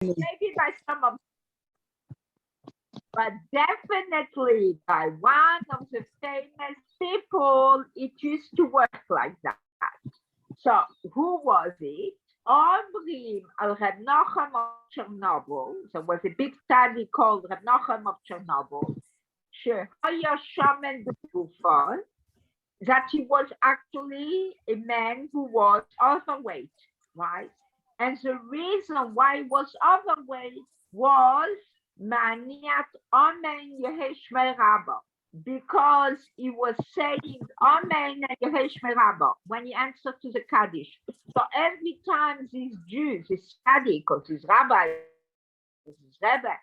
maybe by some of, but definitely by one of the famous people, it used to work like that. So who was it? Omrim al Reb Nochem of Chernobyl. So it was a big study called Reb Nochem of Chernobyl. Shehaya Shaman B'Gufon, that he was actually a man who was overweight, right? And the reason why he was overweight was Maniat Amen Yehesh Rabba, because he was saying Amen Yehesh Rabba when he answered to the Kaddish. So every time these Jews, this study, because his rabbi, his Rebbe,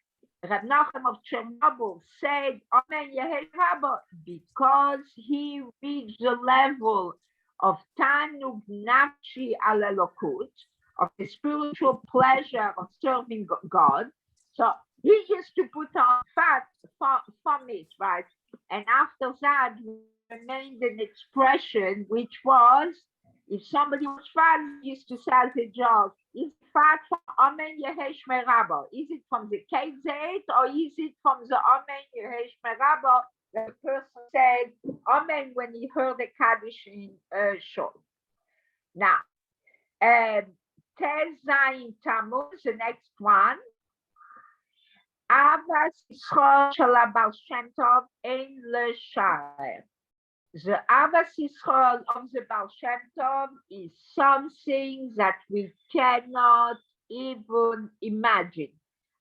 Reb Nochem of Chernobyl said Amen Yehesh Rabba because he reached the level of Tanug Nafshi al Elokut, of the spiritual pleasure of serving God. So he used to put on fat from it, right? And after that, remained an expression which was, if somebody was fat, he used to say as a joke, is it fat from Amen Yehesh Merabah? Is it from the KZ or is it from the Amen Yehesh Merabah? The person said Amen when he heard the Kaddish in short. Now, Tez Zayin Tammuz, the next one. Avas Yisrael Shel Baal Shem Tov Ein L'Sharer. The Avas Yisrael of the Baal Shem Tov is something that we cannot even imagine.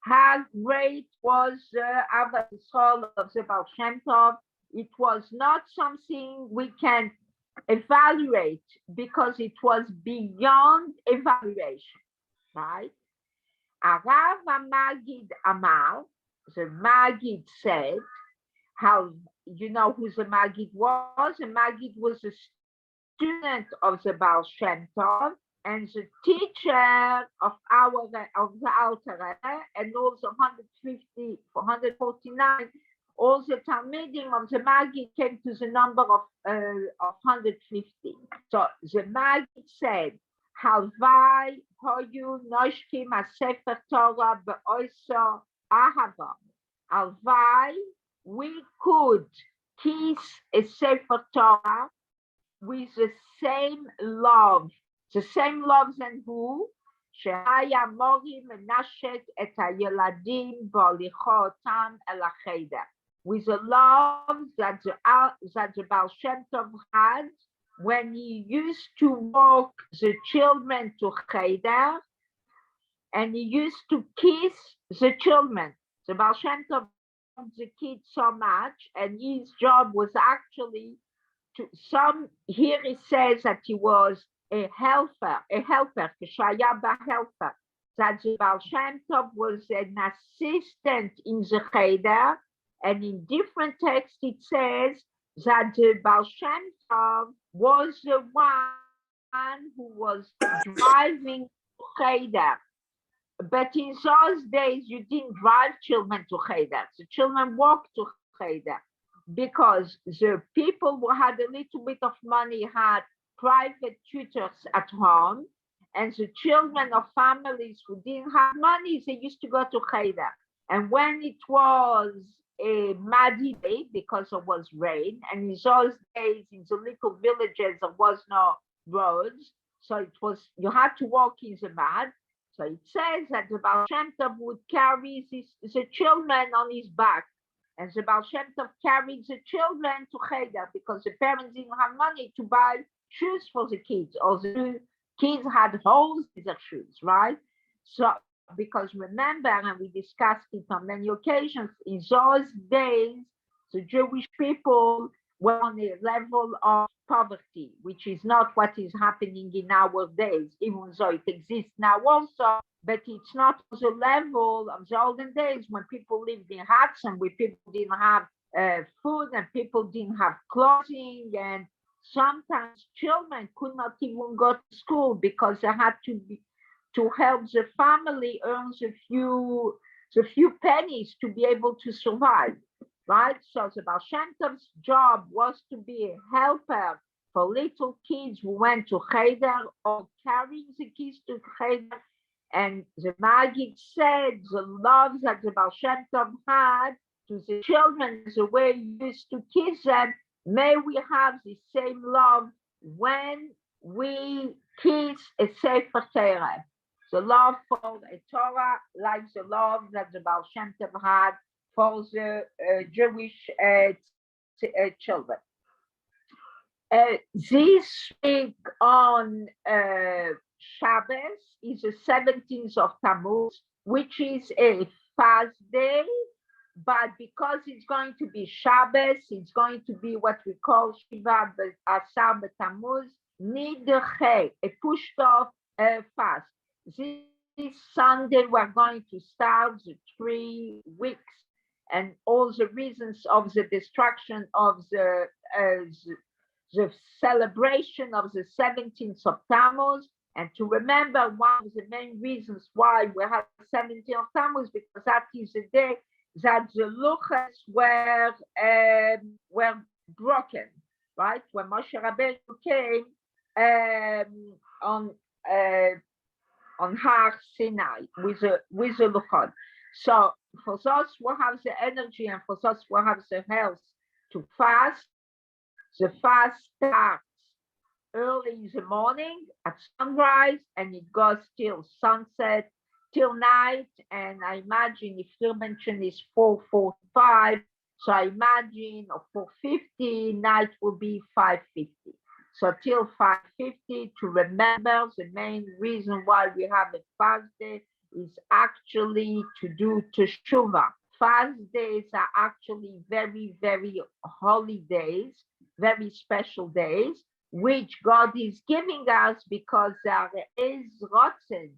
How great was the Avas Yisrael of the Baal Shem Tov? It was not something we can evaluate because it was beyond evaluation, right? Arav Magid Amar, the Magid said, how, you know who the Magid was? The Magid was a student of the Baal Shem Tov and the teacher of the Alter Rebbe, and also 150, 149, all the Talmidim of the Magid came to the number of 150. So the Magid said, Halvai hoyu noshkim asefer Torah be'oso ahava. Halvai, we could kiss a sefer Torah with the same love than who? Shehaya mori menashet et hayeladim b'olichotam el hacheder. With the love that the Baal Shem Tov had when he used to walk the children to Cheder, and he used to kiss the children. The Baal Shem Tov loved the kids so much, and his job was actually here he says that he was a helper, Keshayaba helper, that the Baal Shem Tov was an assistant in the Cheder, and in different texts it says that the Baal Shem Tov was the one who was driving to Cheder. But in those days, you didn't drive children to Cheder. The children walked to Cheder because the people who had a little bit of money had private tutors at home, and the children of families who didn't have money, they used to go to Cheder. And when it was a muddy day because it was rain, and in those days in the little villages there was no roads, so it was, you had to walk in the mud. So it says that the Baal Shem Tov would carry the children on his back, and the Baal Shem Tov carried the children to Cheder because the parents didn't have money to buy shoes for the kids, or the kids had holes in their shoes, right? So because remember, and we discussed it on many occasions, in those days, the Jewish people were on a level of poverty, which is not what is happening in our days, even though it exists now also, but it's not the level of the olden days when people lived in huts and where people didn't have food and people didn't have clothing, and sometimes children could not even go to school because they had to help the family earn the few pennies to be able to survive, right? So the Baal Shem Tov's job was to be a helper for little kids who went to Cheder or carrying the kids to Cheder, And the Maggid said the love that the Baal Shem Tov had to the children, the way he used to kiss them, may we have the same love when we kiss a Sefer Torah. The love for a Torah, like the love that the Baal Shem Tov had for the Jewish children. This week on Shabbos is the 17th of Tammuz, which is a fast day, but because it's going to be Shabbos, it's going to be what we call Shiva Asar B'Tammuz, Nidche, a pushed off fast. This Sunday, we're going to start the 3 weeks and all the reasons of the destruction of the celebration of the 17th of Tammuz, and to remember one of the main reasons why we have the 17th of Tammuz, because that is the day that the luchas were broken, right? When Moshe Rabbeinu came on Har Sinai with the luchot. So for those who have the energy and for those who have the health to fast, the fast starts early in the morning at sunrise and it goes till sunset, till night. And I imagine if your mention is 4:45, so I imagine 4:50, night will be 5:50. So till 5:50, to remember the main reason why we have a fast day is actually to do teshuvah. Fast days are actually very, very holy days, very special days, which God is giving us because there is rotzen,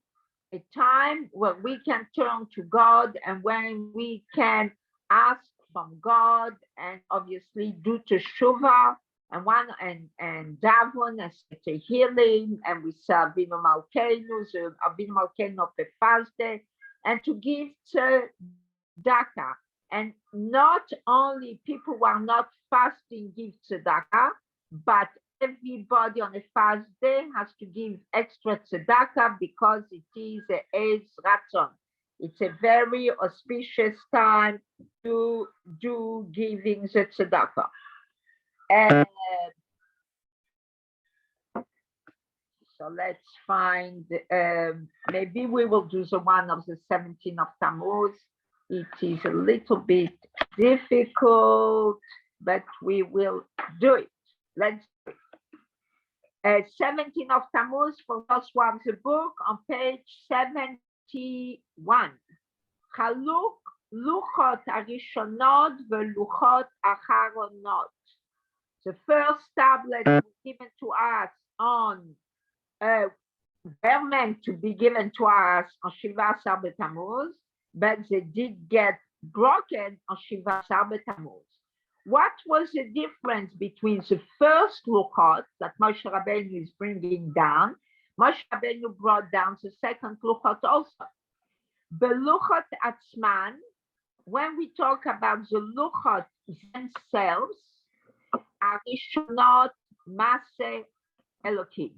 a time where we can turn to God and when we can ask from God and obviously do teshuvah and daven and get a healing, and we say Avinu Malkeinu, the Avinu Malkeinu of the fast day, and to give tzedakah. And not only people who are not fasting give tzedakah, but everybody on a fast day has to give extra tzedakah because it is a Eis Ratzon. It's a very auspicious time to do giving the tzedakah. So let's find, maybe we will do the one of the 17th of Tammuz. It is a little bit difficult, but we will do it. Let's do it. 17th of Tammuz, for those who have the book, on page 71. Chaluk luchot arishonot veluchot acharonot. The first tablet was given to us on, were meant to be given to us on Shiva Asar B'Tammuz, but they did get broken on Shiva Asar B'Tammuz. What was the difference between the first luchot that Moshe Rabbeinu is bringing down? Moshe Rabbeinu brought down the second luchot also. Beluchot atzman, when we talk about the luchot themselves, Arishonot Maseh Elokim.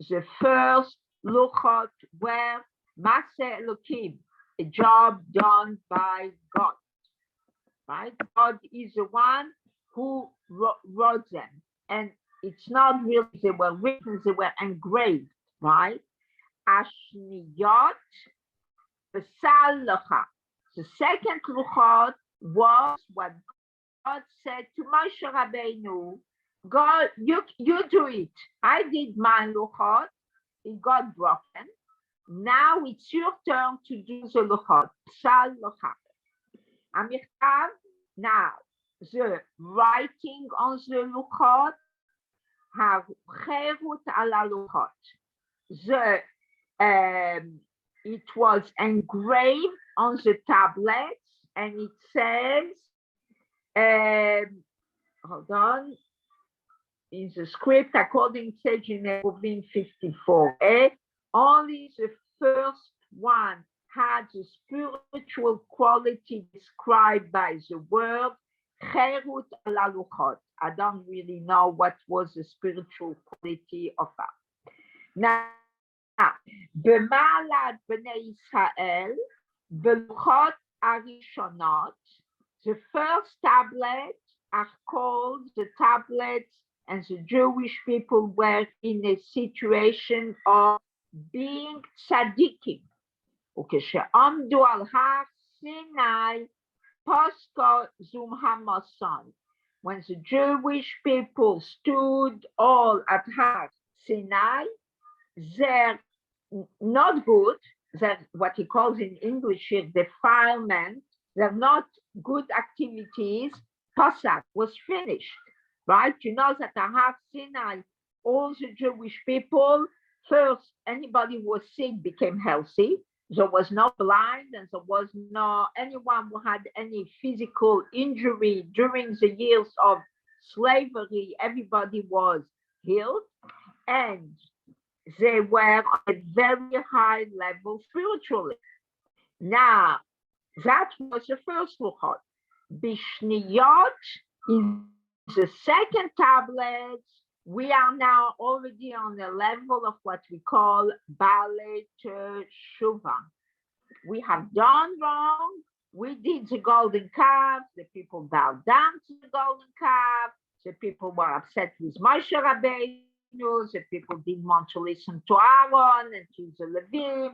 The first luchot were Maseh Elokim, a job done by God. Right? God is the one who wrote them. And it's not really they were written, they were engraved, right? Ashniyot Besal Locha. The second luchot was what God said to Moshe Rabbeinu, God, you do it. I did my luchot, it got broken. Now it's your turn to do the luchot. Shal luchot. Amichav, now the writing on the luchot, have cherut ala luchot. It was engraved on the tablets, and it says, hold on, in the script, according to Sage in 54a, only the first one had the spiritual quality described by the word cherut ala luchot. I don't really know what was the spiritual quality of that. Now במעלת בני ישראל, בלוחות הראשונות, the first tablets are called the tablets, and the Jewish people were in a situation of being tzaddikim. וכשעמדו על הר סיני, פוסקו זום המוסון. When the Jewish people stood all at Har Sinai, they're not good, they're what he calls in English here defilement, they're not good activities. Passover was finished, right? You know that at Har Sinai, all the Jewish people, first, anybody who was sick became healthy. There was no blind, and there was no anyone who had any physical injury during the years of slavery. Everybody was healed, and they were on a very high level spiritually. Now, that was the first luchot. Bishniyot is the second tablet. We are now already on the level of what we call Balak Teshuva. We have done wrong. We did the golden calf. The people bowed down to the golden calf. The people were upset with Moshe Rabbeinu. The people didn't want to listen to Aaron and to the Levim.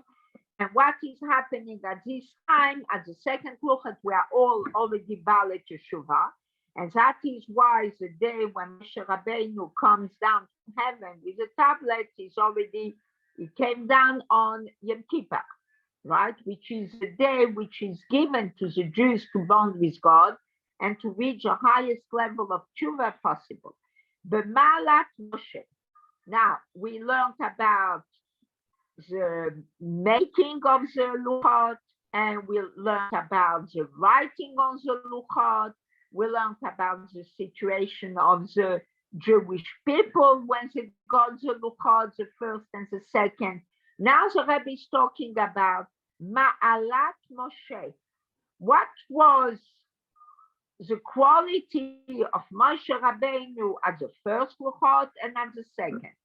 And what is happening at this time, at the second Luchat, we are all already Balak Teshuva. And that is why the day when Moshe Rabbeinu comes down from heaven with the tablet is already, it came down on Yom Kippur, right? Which is the day which is given to the Jews to bond with God and to reach the highest level of tshuva possible. The Malach Moshe. Now, we learned about the making of the Luchot, and we learned about the writing on the Luchot. We learned about the situation of the Jewish people when they got the Luchot, the first and the second. Now the Rebbe is talking about Ma'alat Moshe. What was the quality of Moshe Rabbeinu at the first Luchot and at the second?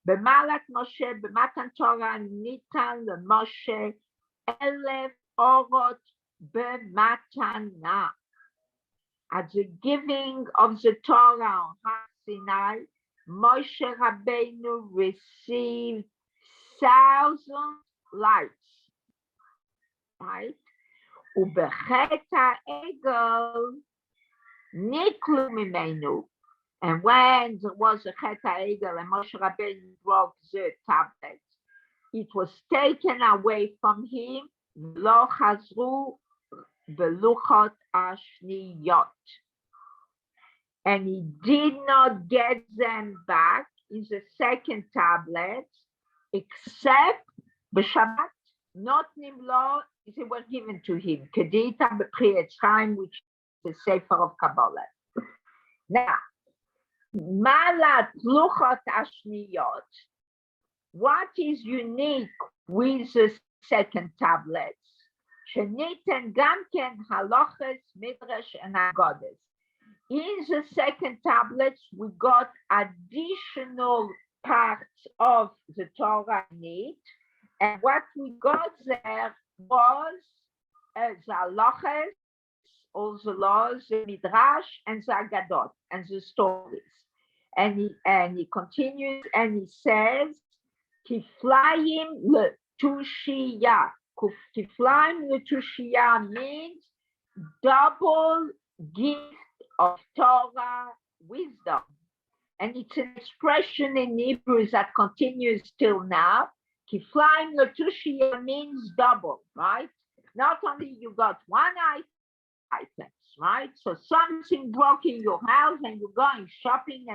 B'Ma'alat Moshe, b'Matan Torah, Nitan leMoshe, 1,000 orot b'matana. At the giving of the Torah on Har Sinai, Moshe Rabbeinu received 1,000 lights, right? Ubechet ha'egel niklu mimenu. And when there was a chet ha'egel and Moshe Rabbeinu broke the tablet, it was taken away from him. Lo chazru beluchot ashniyot. And he did not get them back in the second tablet, except b'Shabbat, not nimlo, they were given to him. Kedita b'Pri Etz Chaim, which is the Sefer of Kabbalah. Now, Malat luchot ashniyot, what is unique with the second tablets? Sheniten gamken halaches, midrash, and agodas. In the second tablets, we got additional parts of the Torah in it, and what we got there was the halachas, all the laws, the midrash, and the agadot, and the stories. And he continues and he says, Kiflayim letushiyah. Kiflayim letushiyah means double gift of Torah wisdom. And it's an expression in Hebrew that continues till now. Kiflayim letushiyah means double, right? Not only you got one item, right? So something broke in your house and you're going shopping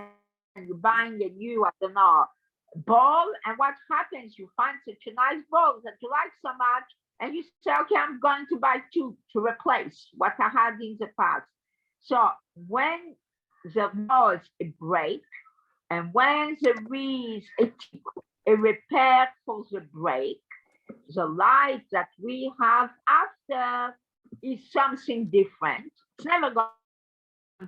and you're buying a new, I don't know, ball. And what happens? You find such a nice ball that you like so much and you say, okay, I'm going to buy two to replace what I had in the past. So when there was a break and when there is a repair for the break, the light that we have after is something different. It's never going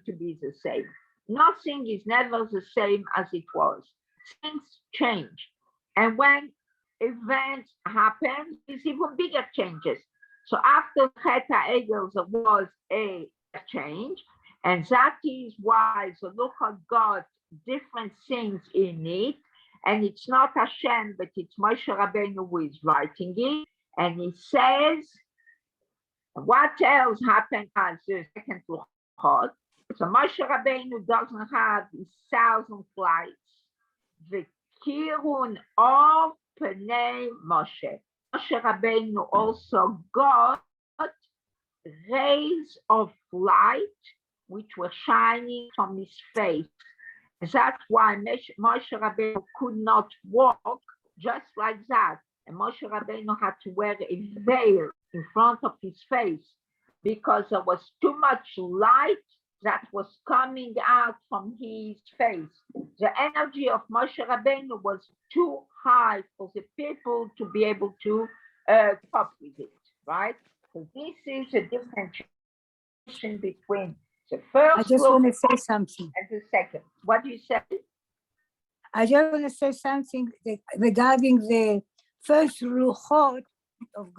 to be the same. Nothing is never the same as it was. Things change. And when event happens, there's even bigger changes. So after Chet HaEgel, there was a change, and that is why the Luchot got different things in it, and it's not Hashem, but it's Moshe Rabbeinu who is writing it, and he says, what else happened as the second Luchot? So Moshe Rabbeinu doesn't have his 1,000 flights. The Kirun of Pnei Moshe. Moshe Rabbeinu also got rays of light which were shining from his face. That's why Moshe Rabbeinu could not walk just like that. And Moshe Rabbeinu had to wear a veil in front of his face because there was too much light that was coming out from his face. The energy of Moshe Rabbeinu was too high for the people to be able to cope with it, right? So this is a differentiation between the first. I just want to say something. And the second. What do you say? I just want to say something regarding the first Luchot of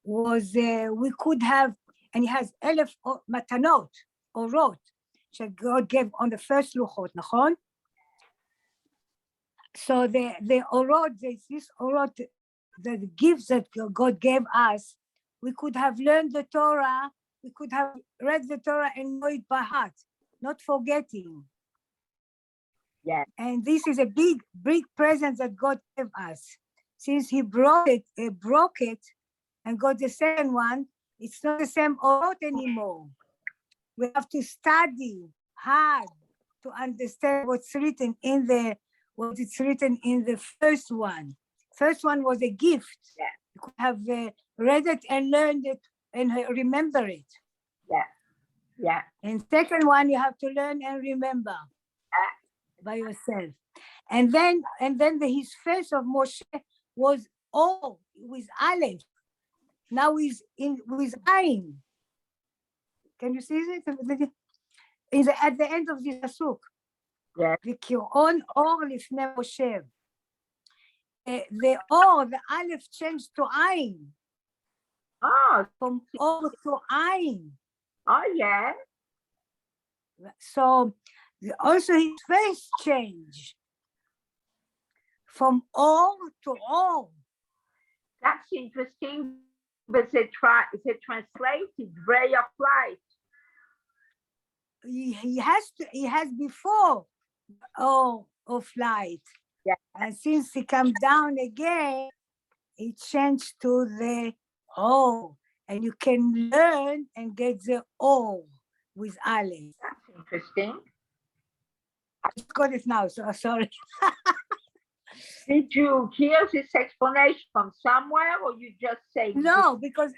was we could have, and he has 1,000 matanot, orot, that God gave on the first Luchot, nachon? So the orot, this orot, the gifts that God gave us, we could have learned the Torah, we could have read the Torah and know it by heart, not forgetting. Yeah. And this is a big present that God gave us. Since he broke it and got the second one, it's not the same orot anymore. We have to study hard to understand what's written in the first one. First one was a gift. Yeah. You could have read it and learned it and remember it. Yeah. Yeah. And second one, you have to learn and remember by yourself. And then his face of Moshe was O with Aleph. Now he's with Ayin. Can you see it? At the end of the pasuk. Yeah. V'kir'on or lifnei Moshe. The Aleph changed to Ayin. Oh. From O to Ayin. Oh, yeah. So also his face changed from O to O. That's interesting, but they translated ray of light. He has before O of light. Yeah. And since he comes down again, it changed to the O. And you can learn and get the O with Aleph. That's interesting. I just got it now, so sorry. Did you hear this explanation from somewhere, or you just say? No, because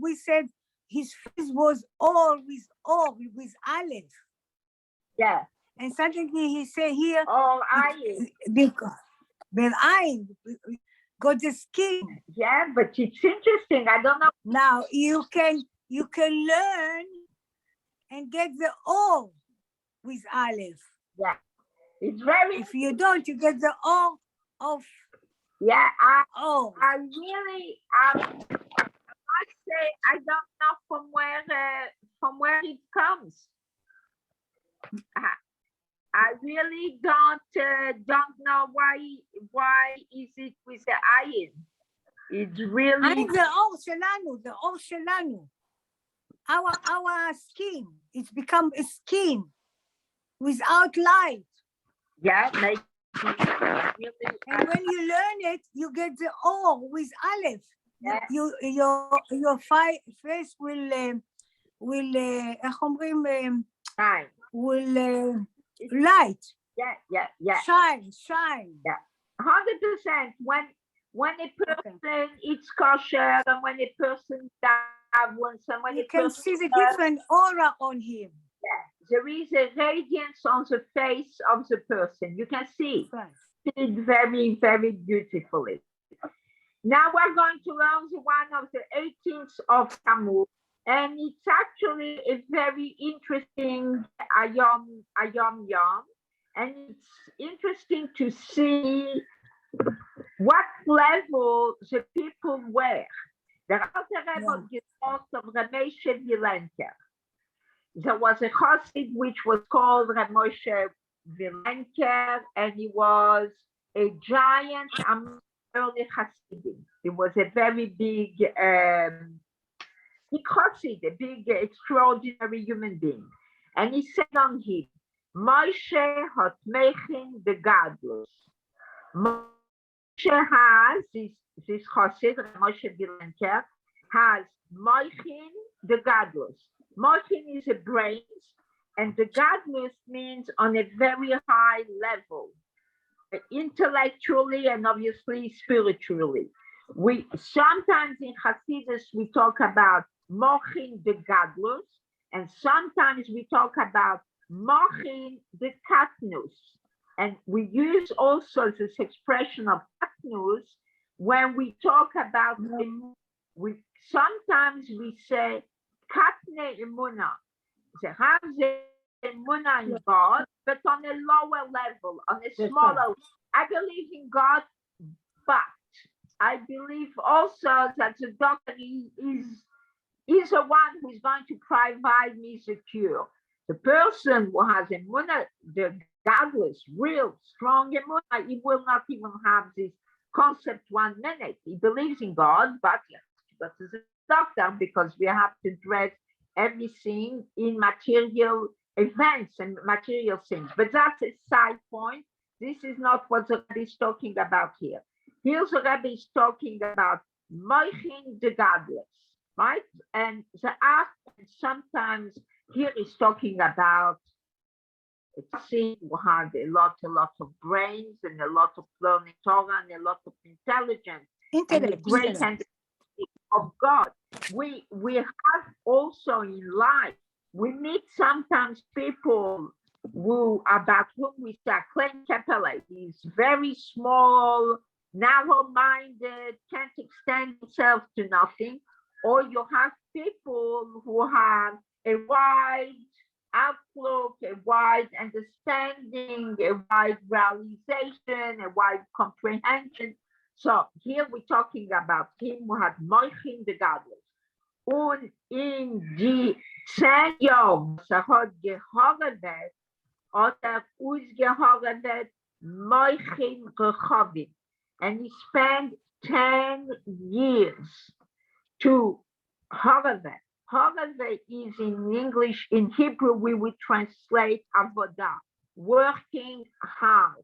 we said his face was all with Aleph. Yeah. And suddenly he said here. Oh, Ayin. Because Ayin got the skin. Yeah, but it's interesting. I don't know. Now you can learn and get the O with Aleph. Yeah, it's very. If you don't, you get the O of. Yeah, I really, I must say, I don't know from where it comes. I really don't know why is it with the Ayin. It's really the O shelanu. Our skin, it's become a skin without light. Yeah, maybe. And when you learn it, you get the O with Aleph. Yeah. Your face will Shine. Will light. Yeah. Shine. Yeah, 100%. When a person eats kosher and when a person davenes and when you can see the different aura on him. Yeah, there is a radiance on the face of the person. You can see it very, very beautifully. Now we're going to learn the one of the 18th of Tammuz, and it's actually a very interesting Ayom Yom, and it's interesting to see what level the people were. The Alter Rebbe Yeah. gesagt of Rameshe Vilenker. There was a Chassid which was called Ramoshe Vilenker, and he was a giant among early Hasidim. He was a very big Chassid, a big, extraordinary human being. And he said on him, Moshe hat mechin the gadlus. Moshe has, this Chassid, Moshe Vilenker, has mechin the gadlus. Mechin is a brains, and the gadlus means on a very high level, intellectually and obviously spiritually. We sometimes in Hasidus we talk about mochin the gadlus, and sometimes we talk about mochin the katnus. And we use also this expression of katnus when we talk about we sometimes we say katne emuna. They have the emuna in God, but on a lower level, on a smaller. I believe in God, but I believe also that the doctor is the one who is going to provide me the cure. The person who has emuna, the godless, real, strong emuna, he will not even have this concept 1 minute. He believes in God, but he has to go to the doctor because we have to dress everything in material events and material things. But that's a side point. This is not what the Rebbe is talking about here. Here the Rebbe is talking about Moichin the godless, right? And the Ach, sometimes here is talking about a tzim who had a lot of brains and a lot of learning Torah and a lot of intelligence and a great understanding of God. We have also in life, we meet sometimes people who about whom we say Klein Kepele. He's very small, narrow-minded, can't extend himself to nothing. Or you have people who have a wide outlook, a wide understanding, a wide realization, a wide comprehension. So here we're talking about him who had Moichin the Godless. Und in die 10 Jahren, was hat gehorret, hat ausgehorret Moichin Rechovim. And he spent 10 years to Horeve. Horeve is in English, in Hebrew, we would translate avodah, working hard.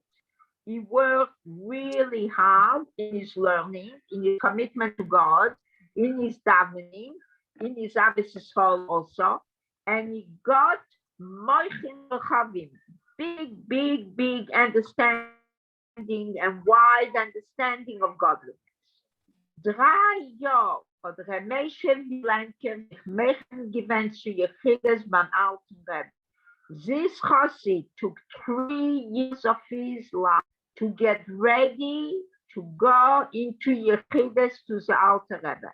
He worked really hard in his learning, in his commitment to God, in his davening, in his Abbas Yisrael also, and he got Moichin Rechavim, big understanding and wide understanding of godliness. 3 Jahre hat Rameshe Vilenker Mechen gewinnt zu Yechides beim Alten Rebbe. This Chassid took 3 years of his life to get ready to go into Yechides to the Alter Rebbe.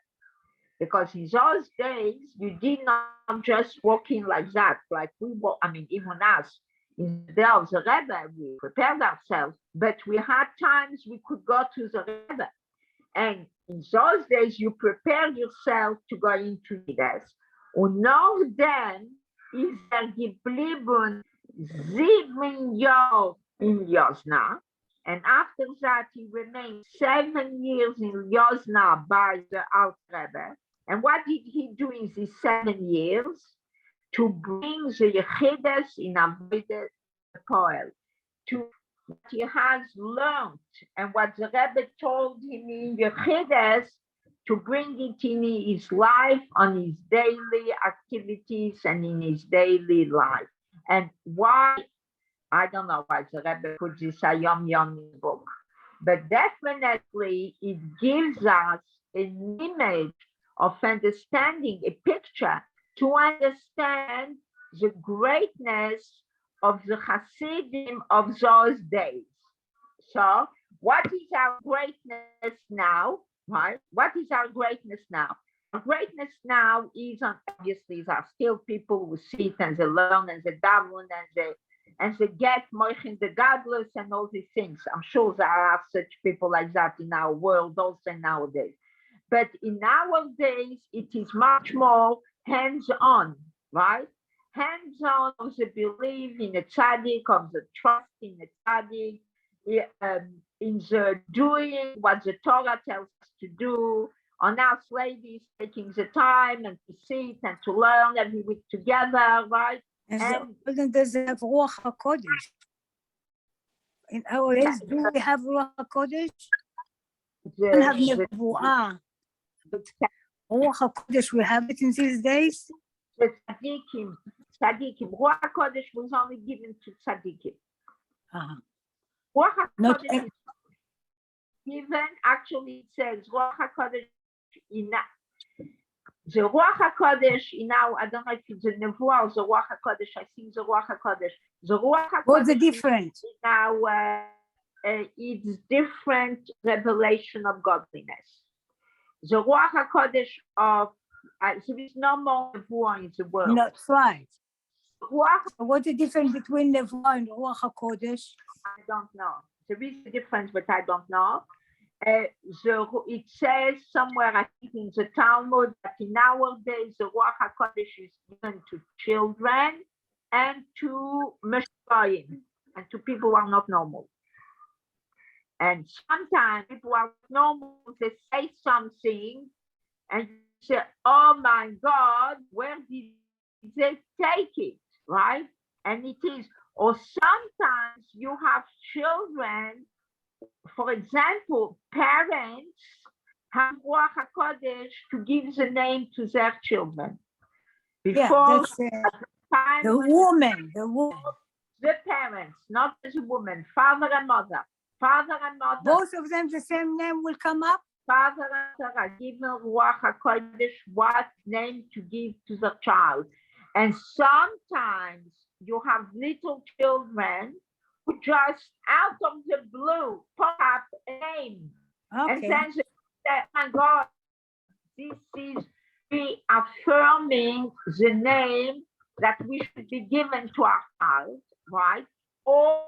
Because in those days, you did not just walk in like that, like we walk, I mean, even us, in the day of the Rebbe, we prepared ourselves, but we had times we could go to the Rebbe. And in those days, you prepare yourself to go into Yechides. Und noch dann ist geblieben 7 Jahre in Yosna. And after that, he remained 7 years in Yosna by the Alter Rebbe. And what did he do in these 7 years? To bring the Yechides in Avodah Poel, to what he has learned and what the Rebbe told him in Yechides, to bring it in his life, on his daily activities and in his daily life. And why? I don't know why the Rebbe put this Hayom Yom in the book, but definitely it gives us an image of understanding, a picture to understand the greatness of the Hasidim of those days. So, what is our greatness now? Right? What is our greatness now? Our greatness now is obviously there are still people who sit and they learn and they daven and and they get moichin the godless and all these things. I'm sure there are such people like that in our world also nowadays. But in our days, it is much more hands-on, right? Hands-on of the belief in a tzaddik, of the trust in a tzaddik, in the doing what the Torah tells us to do, on us ladies taking the time and to sit and to learn every week together, right? And does have Ruach HaKodesh. In our days, do we have Ruach HaKodesh? We don't have Nevuah. Ruach HaKodesh, we have it in these days? The tzaddikim. Ruach HaKodesh was only given to tzaddikim. Ruach HaKodesh is given, actually it says Ruach HaKodesh in the Ruach HaKodesh in now, I don't know if it's the Nevuah or the Ruach HaKodesh, I think the Ruach HaKodesh. The Ruach HaKodesh. What's the difference? Now, it's different revelation of godliness. The Ruach HaKodesh of, there is no more Nevuah in the world. That's right. What's the difference between Nevuah and Ruach HaKodesh? I don't know. There is a difference, but I don't know. It says somewhere, I think in the Talmud, that in our days, the Ruach HaKodesh is given to children and to Meshayim, and to people who are not normal. And sometimes people who are normal, they say something, and you say, oh my God, where did they take it, right? And it is, or sometimes you have children, for example, parents have Ruach HaKodesh to give the name to their children. Before the woman. The parents, not the woman, father and mother. Father and mother. Both of them, the same name will come up? Father and mother are given Ruach HaKodesh what name to give to the child. And sometimes you have little children who just out of the blue pop up a name. Okay. And then they say, oh my God, this is reaffirming the name that we should be given to our child, right? Or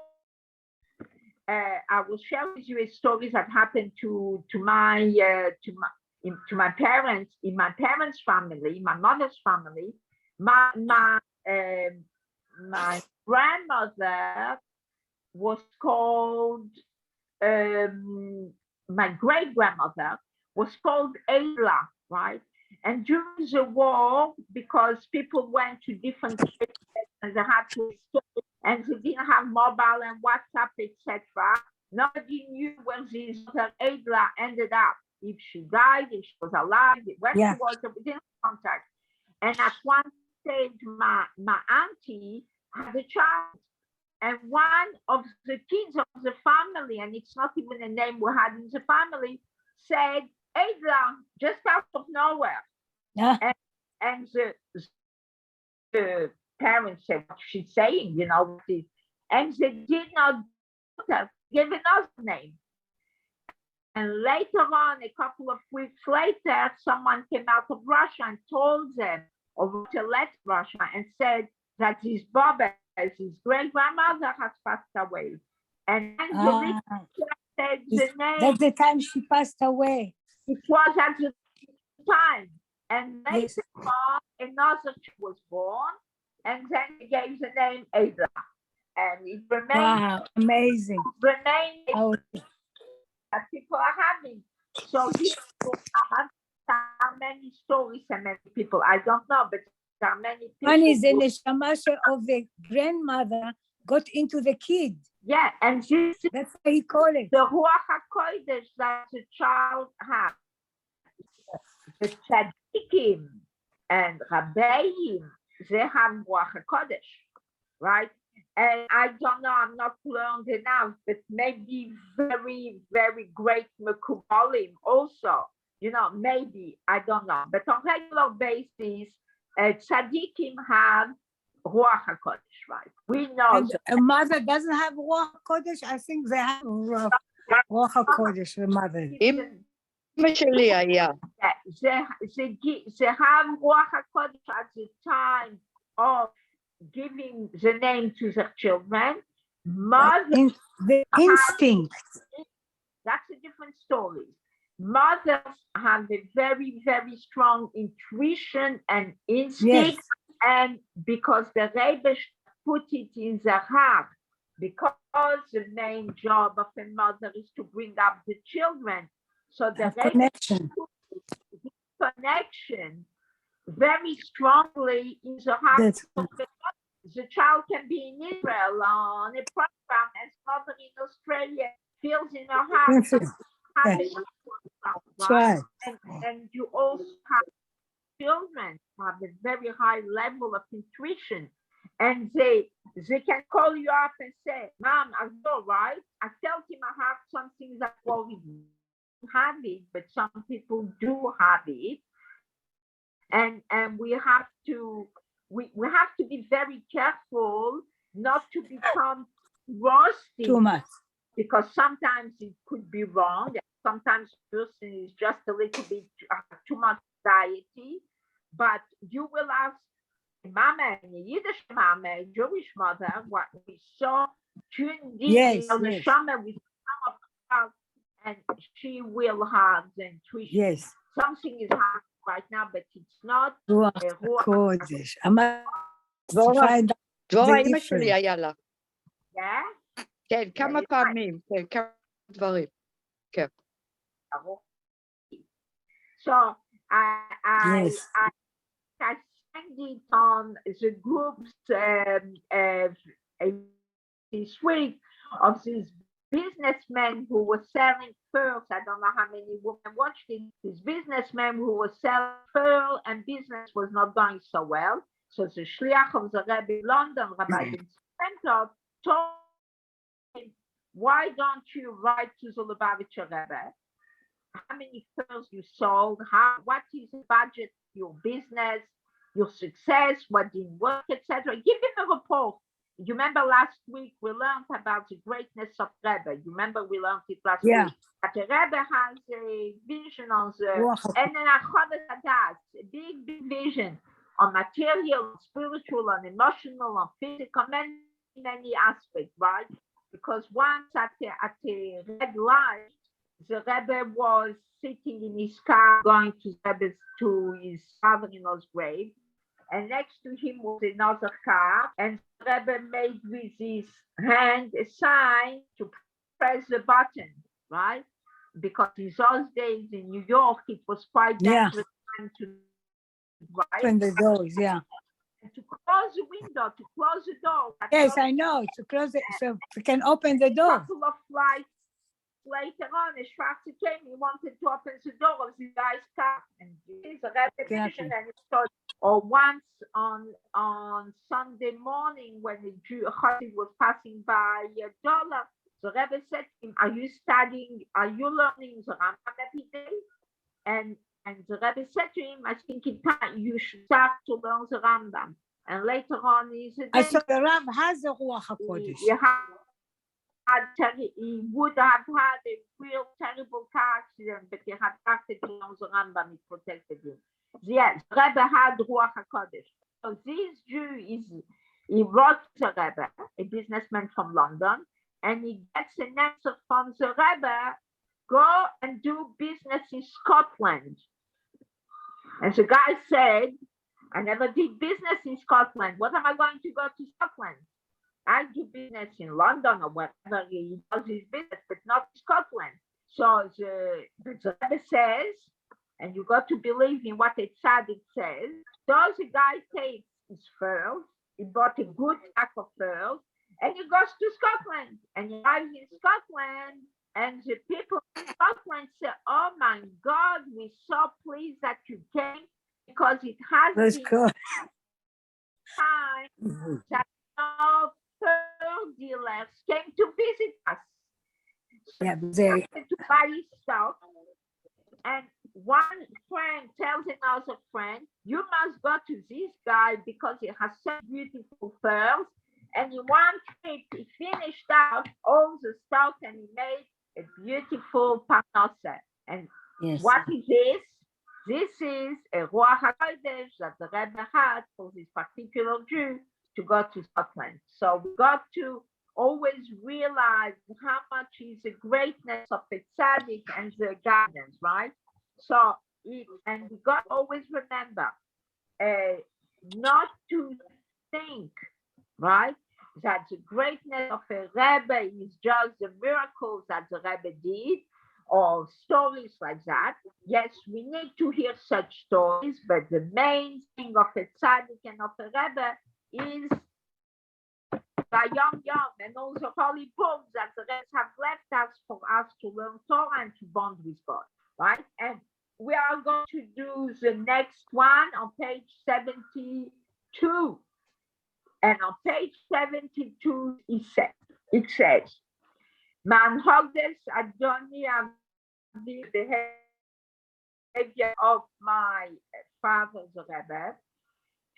I will share with you a story that happened to my parents, in my parents' family, my mother's family. My grandmother was called, my great-grandmother was called Ayla, right? And during the war, because people went to different places and they had to escape, and they didn't have mobile and WhatsApp, etc., nobody knew where this Ayla ended up. If she died, if she was alive, where she was, we didn't contact. And at one stage, my auntie had a child. And one of the kids of the family, and it's not even a name we had in the family, said, Adla, just out of nowhere. Yeah. And the parents said, what she's saying, you know, and they did not give another name. And later on, a couple of weeks later, someone came out of Russia and told them, or wrote a letter to Russia and said that his Baba, his great-grandmother, has passed away. And Angelique said the name. That's the time she passed away. It was at the time. And later on, another child was born, and then he gave the name Ada. And it remained. Wow, amazing. Remained that people are having. So there are many stories and many people. I don't know, but there are many people. One is the neshama of the grandmother got into the kid. Yeah, and that's how he called it. The Ruach HaKodesh that the child has. The tzaddikim and rabbeim, they have Ruach HaKodesh, right? And I don't know, I'm not learned enough, but maybe very, very great mekubalim also. You know, maybe, I don't know. But on regular basis, tzaddikim have Ruach HaKodesh, right? We know. And a mother doesn't have Ruach HaKodesh? I think they have Ruach HaKodesh, the mother. Initially, yeah. They have Ruach HaKodesh at the time of giving the name to their children. Mothers The instinct. That's a different story. Mothers have a very, very strong intuition and instinct, and because the Rebbe put it in their heart, because the main job of a mother is to bring up the children. So the Rebbe put this connection very strongly in the heart of the child can be in Israel on a program as mother in Australia feels in her heart. Right? And you also have children who have a very high level of intuition. And they can call you up and say, Mom, I'm all right. I felt in my heart something that worried me. Have it, but some people do have it. And we have to be very careful not to become rusty Too much. because sometimes it could be wrong. Sometimes the person is just a little bit too much anxiety, but you will ask a mama, a Yiddish mama, a Jewish mother, what we saw tuned in the Shama with some of us, and she will have the intuition. Yes. Something is happening right now, but it's not a קודש. דבורה, אמא שלי היה לה. Yeah? כן, כמה פעמים, כן, כמה דברים. כן. So I send it on the groups this week of this businessman who was selling pearls. I don't know how many women watched it. This businessman who was selling pearl and business was not going so well. So the shliach of the Rebbe in London, Rabbi Bentov, told him, why don't you write to the Lubavitcher Rebbe? How many pearls you sold? What is the budget, your business, your success, what didn't work, etc. Give him a report. You remember last week we learned about the greatness of Rebbe. You remember we learned it last week. That the Rebbe has a vision on the and a big vision on material, spiritual, on emotional, on physical, many aspects, right? Because once at the red light, the Rebbe was sitting in his car going to his father-in-law's grave. And next to him was another car, and the Rebbe made with his hand a sign to press the button, right? Because in those days in New York, it was quite dangerous to open the doors, and to close the window, to close the door. Yes, I know, to close it so we can open the door. A couple of flights later on, a Schwarzer came, he wanted to open the door of the guy's car. And this is a repetition, and it started. Or once on Sunday morning when the Jew was passing by Dollar, the Rebbe said to him, are you learning the Rambam every day? And the Rebbe said to him, I think you should start to learn the Rambam. And later on, he said, so the Rav has the Ruach HaKodesh. He would have had a real terrible car accident, but he had started to learn the Rambam, it protected him. Yes, Rebbe had Ruach HaKodesh. So this Jew he wrote to Rebbe, a businessman from London, and he gets an answer from the Rebbe, go and do business in Scotland. And the guy said, I never did business in Scotland. What am I going to go to Scotland? I do business in London or wherever he does his business, but not Scotland. So the Rebbe says, and you got to believe in what a tzaddik says. So the guy takes his pearls, he bought a good pack of pearls, and he goes to Scotland. And he arrives in Scotland, and the people in Scotland say, oh my God, we're so pleased that you came, because it has been time that no pearl dealers came to visit us. So to buy his stuff. And one friend tells another friend, you must go to this guy because he has such beautiful pearls. And in one trip, he finished out all the stuff and he made a beautiful parnasa. And what is this? This is a Ruach HaKodesh that the Rebbe had for this particular Jew to go to Scotland. So we got to always realize how much is the greatness of the tzaddik and the guidance, right? So, and we got to always remember not to think, right, that the greatness of a Rebbe is just the miracles that the Rebbe did or stories like that. Yes, we need to hear such stories, but the main thing of a tzaddik and of a Rebbe is Yom Yom and all the holy books that the Rebbe have left us for us to learn Torah and to bond with God, right? And we are going to do the next one on page 72. And on page 72, it says, Markovits Adoni the behavior of my father's Rebbe,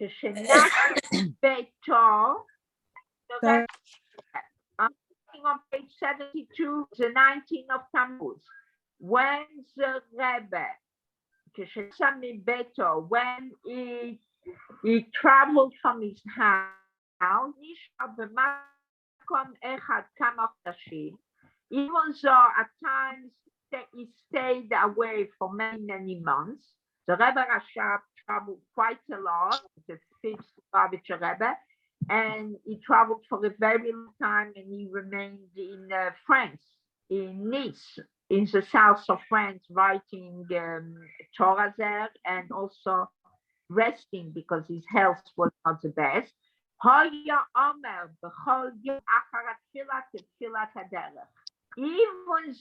Keshenach Beto. I'm on page 72, the 19th of Tammuz. When the Rebbe, Keshenach Beto, when he traveled from his house, even though at times he stayed away for many, many months. The Rebbe Rashab traveled quite a lot, the fifth Lubavitcher Rebbe, and he traveled for a very long time, and he remained in France, in Nice, in the south of France, writing Torah there, and also resting because his health was not the best. Even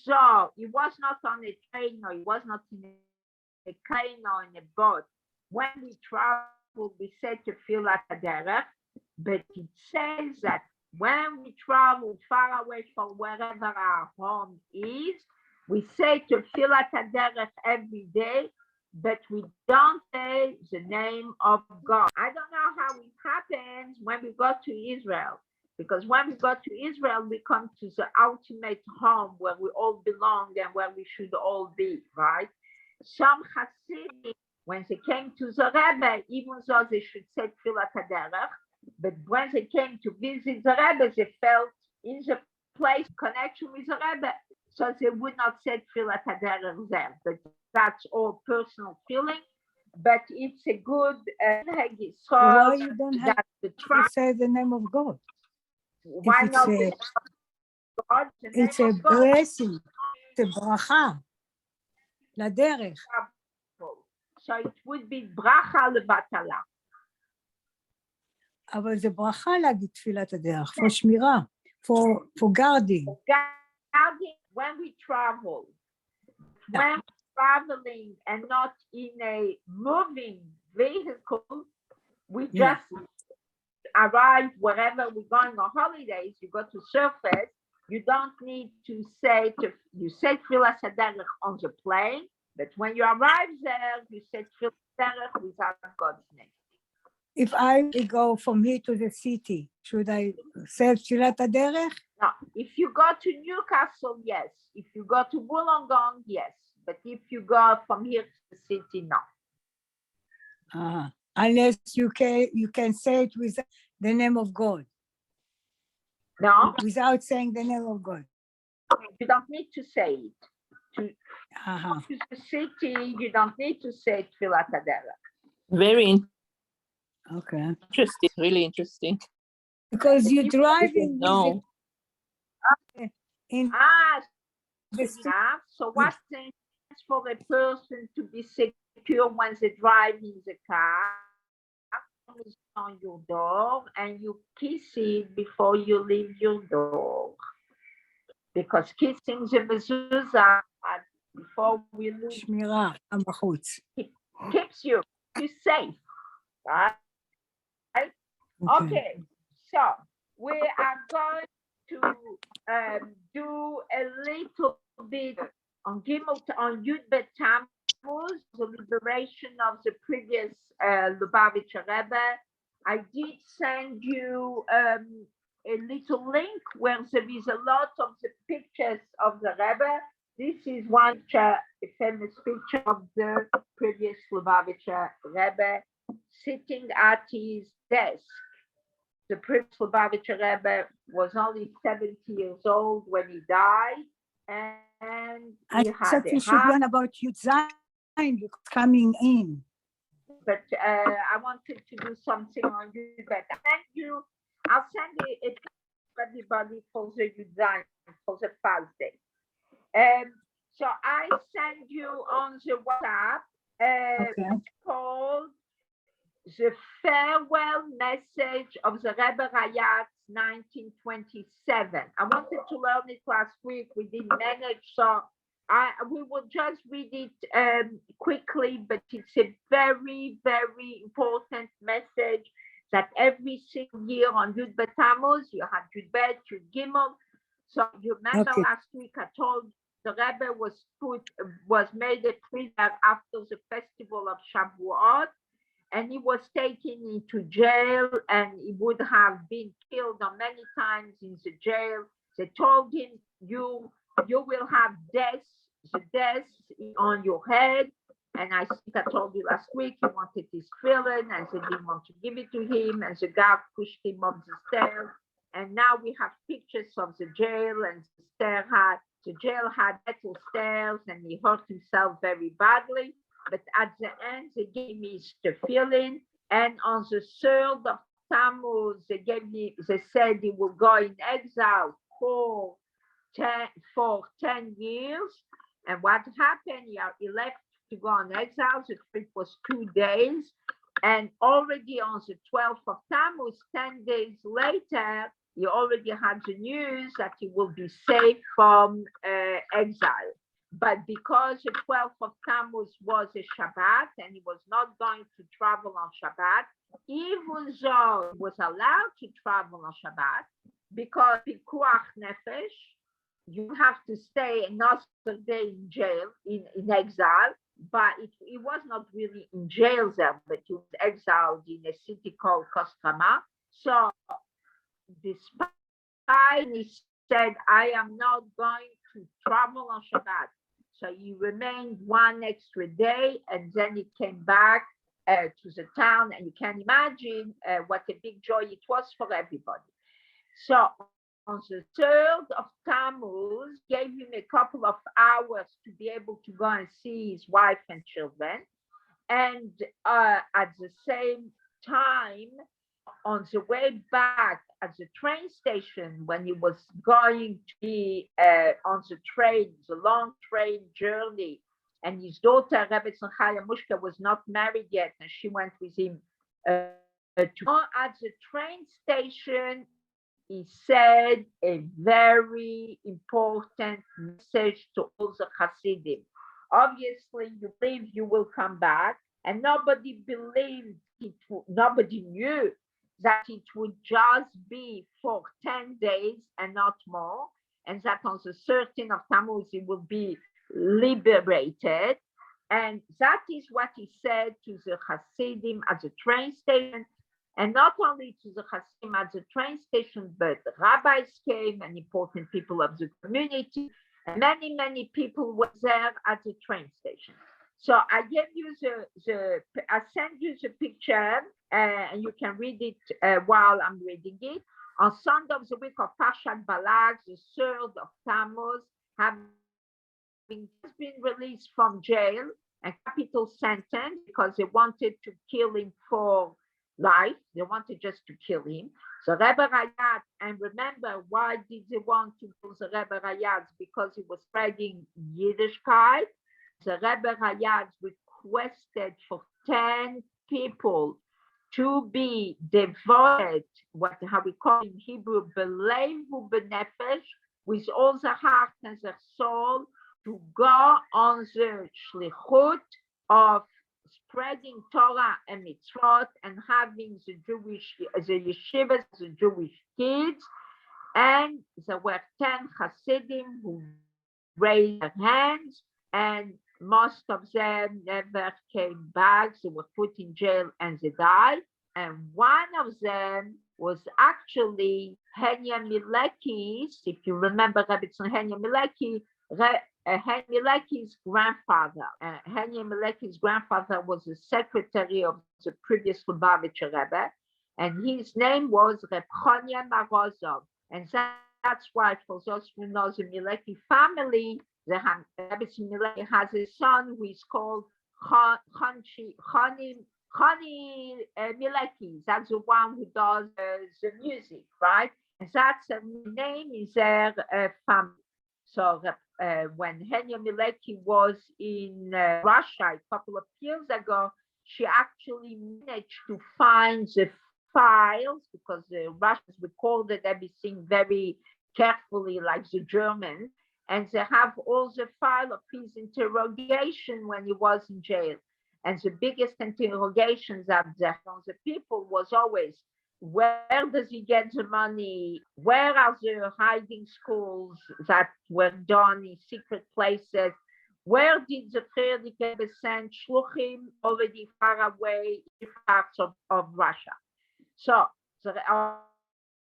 though he was not on a train or he was not in a plane or in a boat, when we travel, we say Tefillat HaDerech, but it says that when we travel far away from wherever our home is, we say Tefillat HaDerech every day, but we don't say the name of God. I don't know how it happens when we go to Israel, because when we go to Israel, we come to the ultimate home where we all belong and where we should all be, right? Some Hasidim, when they came to the Rebbe, even though they should say Tefillat HaDerech, but when they came to visit the Rebbe, they felt in the place connection with the Rebbe, so they would not say Tefillat HaDerech there. But that's all personal feeling. But it's a good why you don't have to say the name of God? Why If not? God, it's a blessing, it's a bracha, לדרך. So it would be bracha levatala. אבל זה ברכה להגיד תפילת הדרך, for שמירה, for guarding. Guarding when we travel. When traveling and not in a moving vehicle, we just arrive wherever we're going on holidays, you go to surface, you don't need to say, you say Tefillat HaDerech on the plane, but when you arrive there, you say Tefillat HaDerech without God's name. If I go from here to the city, should I say Tefillat HaDerech? No, if you go to Newcastle, yes. If you go to Wollongong, yes. But if you go from here to the city, no. Unless you can say it with the name of God. No. Without saying the name of God. You don't need to say it. To the city, you don't need to say Tefillat HaDerech. Very okay. Interesting, really interesting. Because you're driving no. So what's the chance for a person to be secure when they drive in the car? It's on your door and you kiss it before you leave your door. Because kissing the mezuzah before we leave keeps you safe, right? Okay, so we are going to do a little bit on Gimel, on Yud Bet Tammuz, the liberation of the previous Lubavitcher Rebbe. I did send you a little link where there is a lot of the pictures of the Rebbe. This is one picture, a famous picture of the previous Lubavitcher Rebbe sitting at his desk. the previous Lubavitcher Rebbe was only 70 years old when he died, and I he had thought a we should heart. learn about Yudzayin because coming in. But I wanted to do something on you. But I'll send it to everybody for the design for the Father's Day. So I send you on the WhatsApp. Okay. It's called the farewell message of the Rebbe Rayatz 1927. I wanted to learn it last week. We didn't manage, so we will just read it quickly, but it's a very, very important message that every single year on Yud Bet Tammuz, you have Yud Bet, Yud Gimel. So you remember Okay. last week I told the Rebbe was made a prisoner after the festival of Shavuot, and he was taken into jail, and he would have been killed on many times in the jail. They told him, you will have the death on your head. And I think I told you last week he wanted his tefillin, and they didn't want to give it to him, and the guard pushed him up the stairs. And now we have pictures of the jail, and the jail had metal stairs, and he hurt himself very badly. But at the end, they gave me tefillin, and on the 3rd of Tammuz, they said he will go in exile for 10 years. And what happened? He left to go on exile. The trip was 2 days, and already on the 12th of Tammuz, 10 days later, he already had the news that he will be safe from exile. But because the 12th of Tammuz was a Shabbat and he was not going to travel on Shabbat, even though he was allowed to travel on Shabbat, because Pikuach Nefesh, you have to stay another day in jail, in exile, but he was not really in jail there, but he was exiled in a city called Kostrama. So despite he said, I am not going to travel on Shabbat. So he remained one extra day, and then he came back to the town, and you can imagine what a big joy it was for everybody. So on the 3rd of Tammuz, gave him a couple of hours to be able to go and see his wife and children. And at the same time, on the way back at the train station, when he was going to be on the train, the long train journey, and his daughter, Rebbe Chaya Mushka, was not married yet, and she went with him at the train station, he said a very important message to all the Hasidim. Obviously, you believe you will come back, and nobody believed nobody knew that it would just be for 10 days and not more, and that on the 13th of Tammuz he will be liberated. And that is what he said to the Hasidim at the train station. And not only to the Hasidim at the train station, but rabbis came and important people of the community, and many, many people were there at the train station. So I gave you I sent you the picture, and you can read it while I'm reading it. On Sunday of the week of Parshat Balak, the 3rd of Tammuz, having just been released from jail, a capital sentence, because they wanted to kill him for life. They wanted just to kill him. So Rebbe Rayatz, and remember, why did they want to kill the Rebbe Rayatz? Because he was spreading Yiddishkeit. The Rebbe Rayatz requested for 10 people to be devoted, how we call in Hebrew, belev ubenefesh, with all the heart and the soul, to go on the shlichut of spreading Torah and mitzvot and having the yeshivas, the Jewish kids. And there were 10 Hasidim who raised their hands, and most of them never came back. They were put in jail and they died. And one of them was actually Henya Mileki's, if you remember Rabbi Henya Mileki, Henya Mileki's grandfather. Henya Mileki's grandfather was the secretary of the previous Lubavitcher Rebbe. and his name was Reb Chonia Marozov. And that's why, for those who know the Mileki family, the Rebbe Mileki has a son who is called Choni Mileki. That's the one who does the music, right? And that's the name is their family. So when Henya Mileki was in Russia a couple of years ago, she actually managed to find the files, because the Russians recorded everything very carefully, like the Germans, and they have all the file of his interrogation when he was in jail. And the biggest interrogations that they had on the people was always, where does he get the money? Where are the hiding schools that were done in secret places? Where did the Frierdiker Rebbe send shluchim already far away in parts of Russia? So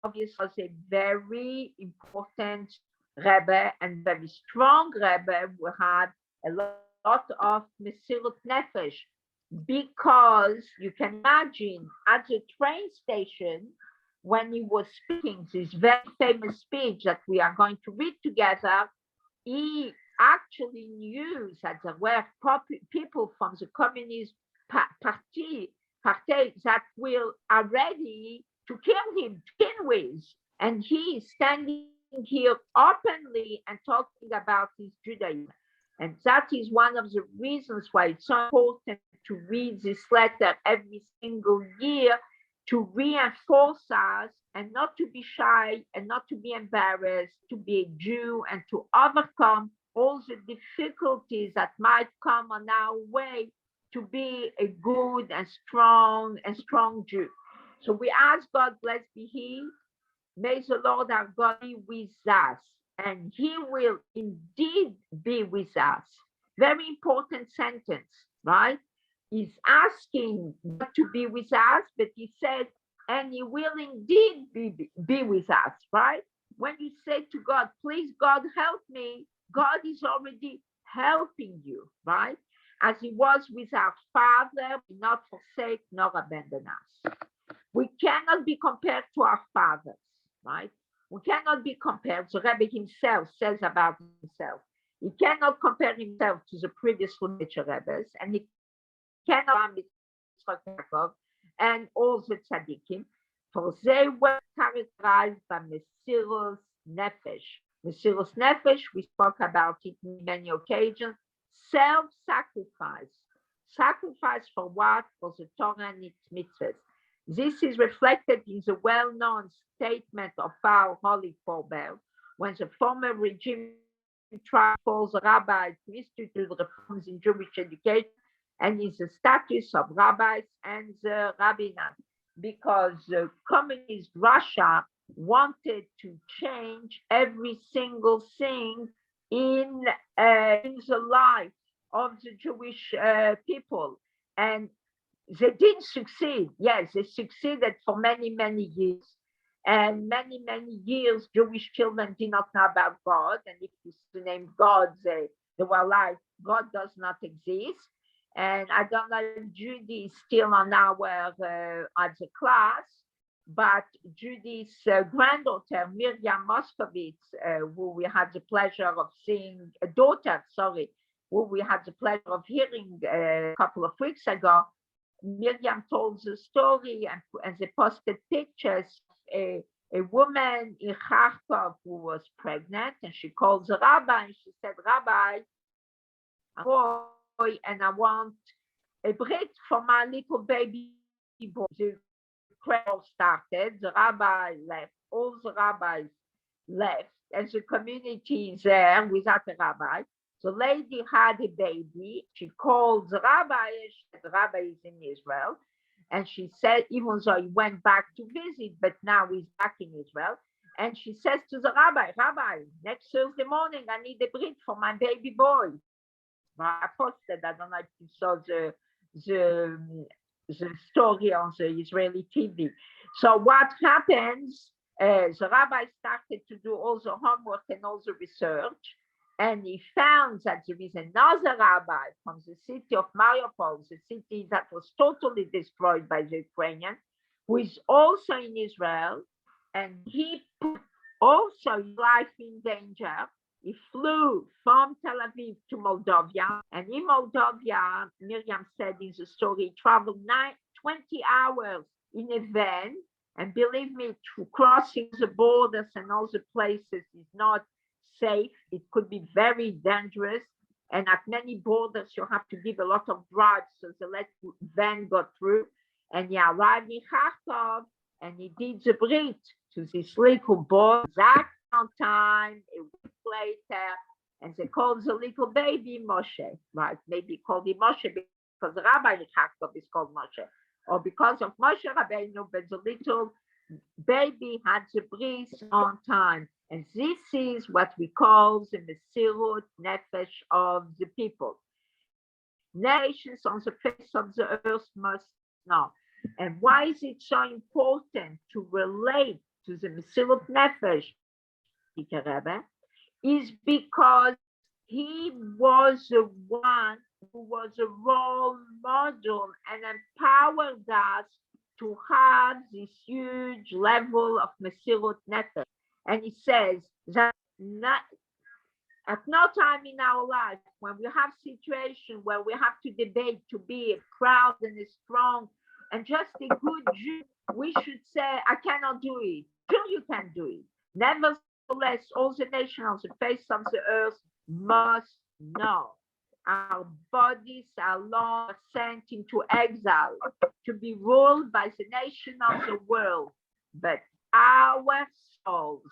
obviously was a very important Rebbe and very strong Rebbe who had a lot of Mesirut Nefesh, because you can imagine at the train station when he was speaking this very famous speech that we are going to read together, he actually knew that there were people from the Communist Party that are ready to kill him, to kill with. And he is standing here openly and talking about his Judaism. And that is one of the reasons why it's so important to read this letter every single year, to reinforce us and not to be shy and not to be embarrassed, to be a Jew and to overcome all the difficulties that might come on our way to be a good and strong Jew. So we ask God, blessed be He, may the Lord our God be with us, and He will indeed be with us. Very important sentence, right? He's asking God to be with us, but He said, and He will indeed be with us, right? When you say to God, please God help me, God is already helping you, right? As He was with our Father, not forsake nor abandon us. We cannot be compared to our fathers, right? We cannot be compared. The Rebbe himself says about himself, he cannot compare himself to the previous Lubavitcher Rebbes, and he cannot be and all the tzaddikim, for they were characterized by Mesirus Nefesh. Mesirus Nefesh, we spoke about it in many occasions, self-sacrifice. Sacrifice for what? For the Torah and its mitzvahs. This is reflected in the well-known statement of our holy forebear, when the former regime tried to force rabbis to institute reforms in Jewish education and in the status of rabbis and the rabbinate, because communist Russia wanted to change every single thing in the life of the Jewish people. And they did succeed. Yes, they succeeded for many, many years. And many, many years, Jewish children did not know about God. And if you name God, they were like, God does not exist. And I don't know if Judy is still on our at the class, but Judy's granddaughter, Miriam Markovits, who we had the pleasure of seeing, who we had the pleasure of hearing a couple of weeks ago, Miriam told the story and they posted pictures. A woman in Kharkov who was pregnant, and she called the rabbi and she said, Rabbi, I'm a boy and I want a brit for my little baby boy. The prayer started, the rabbi left, all the rabbis left, and the community is there without a rabbi. The lady had a baby. She called the rabbi. The rabbi is in Israel. And she said, even though he went back to visit, but now he's back in Israel. And she says to the rabbi, Rabbi, next Thursday morning, I need a brit for my baby boy. I posted, I don't know if you saw the story on the Israeli TV. So what happens, the rabbi started to do all the homework and all the research. And he found that there is another rabbi from the city of Mariupol, the city that was totally destroyed by the Ukrainians, who is also in Israel, and he put also his life in danger. He flew from Tel Aviv to Moldova, and in Moldova, Miriam said in the story, he traveled 20 hours in a van, and believe me, crossing the borders and all the places is not safe. It could be very dangerous, and at many borders, you have to give a lot of bribes so the let van go through. And he arrived in Kharkov, and he did the brit to this little boy, exact on time, a week later, and they called the little baby Moshe, right? Maybe called him Moshe because the rabbi in Kharkov is called Moshe, or because of Moshe Rabbeinu, but the little baby had the bris on time. And this is what we call the Mesirut Nefesh of the people. Nations on the face of the earth must know. And why is it so important to relate to the Mesirut Nefesh, Peter Rebbe? Is because he was the one who was a role model and empowered us to have this huge level of Mesirut Nefesh. And he says that at no time in our life, when we have situations where we have to debate to be proud and strong and just a good Jew, we should say, I cannot do it. Sure, you can do it. Nevertheless, all the nations on the face of the earth must know our bodies are long sent into exile to be ruled by the nation of the world, but our souls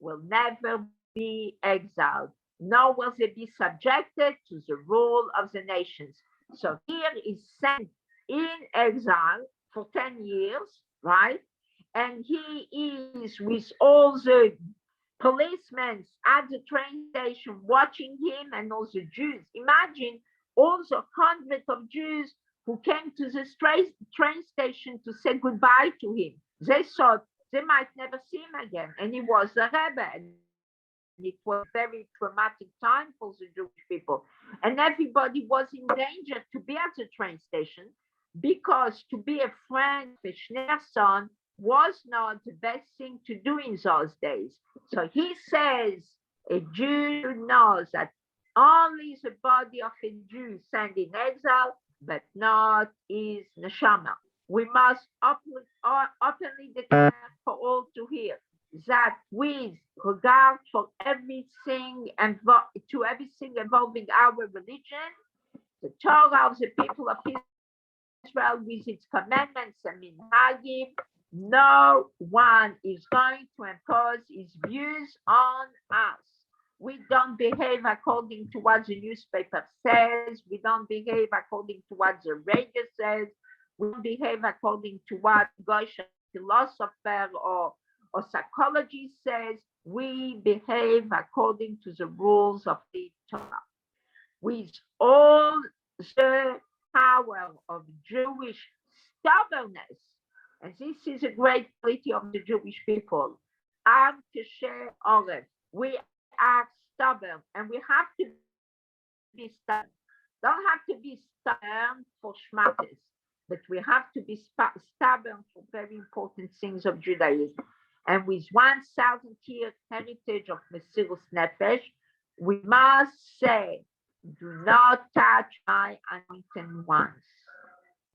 will never be exiled, nor will they be subjected to the rule of the nations. So here is sent in exile for 10 years, right? And he is with all the policemen at the train station watching him and all the Jews. Imagine all the hundreds of Jews who came to the train station to say goodbye to him. They thought they might never see him again. And he was a Rebbe. And it was a very traumatic time for the Jewish people. And everybody was in danger to be at the train station because to be a friend of Schneerson was not the best thing to do in those days. So he says a Jew knows that only the body of a Jew sent in exile, but not his neshama. We must openly declare for all to hear that with regard for everything to everything involving our religion, the Torah of the people of Israel with its commandments and minhagim, no one is going to impose his views on us. We don't behave according to what the newspaper says. We don't behave according to what the radio says. We don't behave according to what Goyish philosopher or psychology says. We behave according to the rules of the Torah. With all the power of Jewish stubbornness, and this is a great quality of the Jewish people, Am Kesher Oref. We are stubborn, and we have to be stubborn. Don't have to be stubborn for schmattes, but we have to be stubborn for very important things of Judaism. And with 1,000-year heritage of Mesirus Nefesh, we must say, do not touch my anointed ones.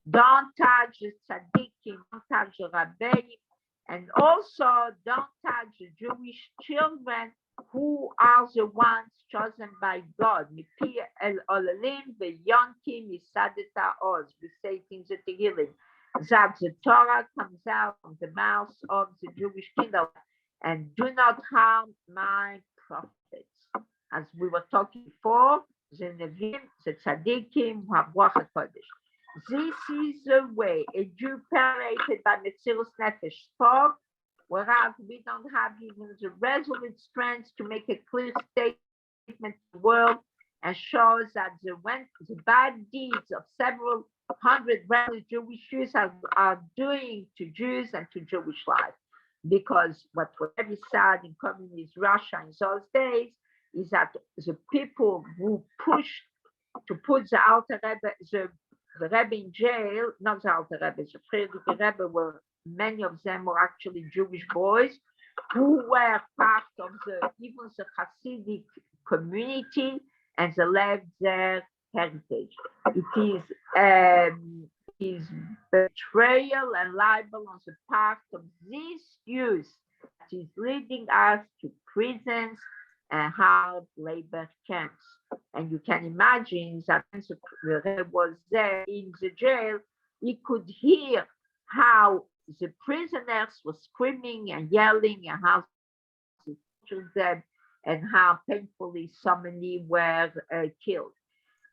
Don't touch the tzaddikim, don't touch the rabbeim, and also don't touch the Jewish children who are the ones chosen by God. Mipi el olalim v'yonkim misadeta oz. We say it in the Tehillim, that the Torah comes out from the mouth of the Jewish kingdom, and do not harm my prophets. As we were talking before, the Nevim, the tzaddikim, who have Ruach HaKodesh. This is the way a Jew permeated by Mesirus Nefesh spoke, whereas we don't have even the resolute strength to make a clear statement to the world and shows that the bad deeds of several hundred regular Jewish Jews are doing to Jews and to Jewish life. Because what was very sad in communist Russia in those days is that the people who pushed to put the Alter Rebbe, the the Rebbe in jail, not the Alter Rebbe, the Frierdiker Rebbe, were many of them were actually Jewish boys who were part of even the Hasidic community, and they left their heritage. It is betrayal and libel on the part of this youth that is leading us to prisons and hard labor camps. And you can imagine that when the Rebbe was there in the jail, he could hear how the prisoners were screaming and yelling and how they tortured them and how painfully so many were killed.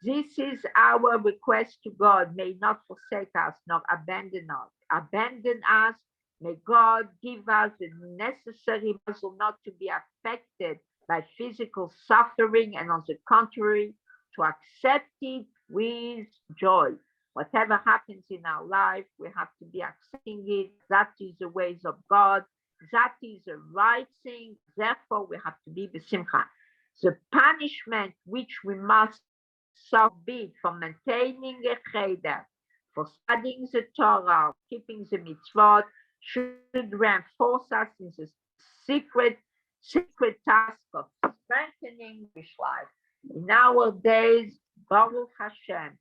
This is our request to God. May not forsake us nor abandon us. Abandon us. May God give us the necessary muscle not to be affected by physical suffering, and on the contrary, to accept it with joy. Whatever happens in our life, we have to be accepting it. That is the ways of God. That is the right thing. Therefore, we have to be besimcha. The punishment which we must be for maintaining a cheder, for studying the Torah, keeping the mitzvot, should reinforce us in the secret task of strengthening Jewish life. In our days, Baruch Hashem,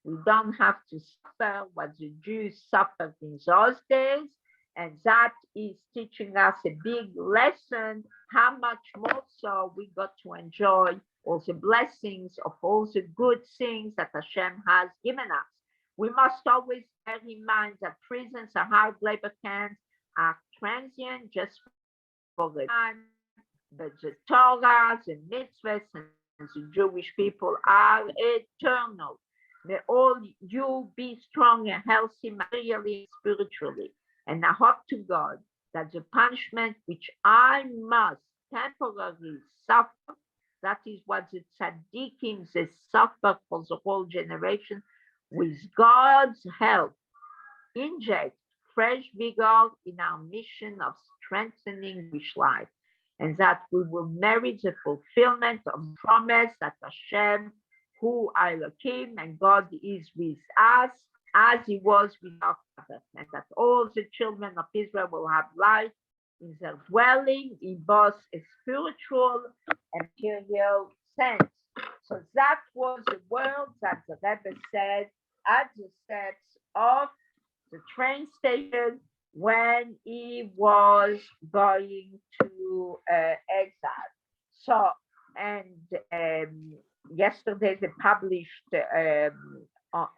we don't have to suffer what the Jews suffered in those days, and that is teaching us a big lesson, how much more so we got to enjoy all the blessings of all the good things that Hashem has given us. We must always bear in mind that prisons and hard labor camps are transient just for the time, but the Torah, the mitzvahs, and the Jewish people are eternal. May all you be strong and healthy materially and spiritually. And I hope to God that the punishment which I must temporarily suffer, that is what the tzaddikim they suffer for the whole generation, with God's help, inject fresh vigor in our mission of strengthening Jewish life, and that we will merit the fulfillment of the promise that Hashem, who Elohim, and God is with us, as he was with our fathers, and that all the children of Israel will have life in their dwelling in both a spiritual and material sense. So that was the word that the Rebbe said at the steps of the train station when he was going to exile. So, and yesterday they published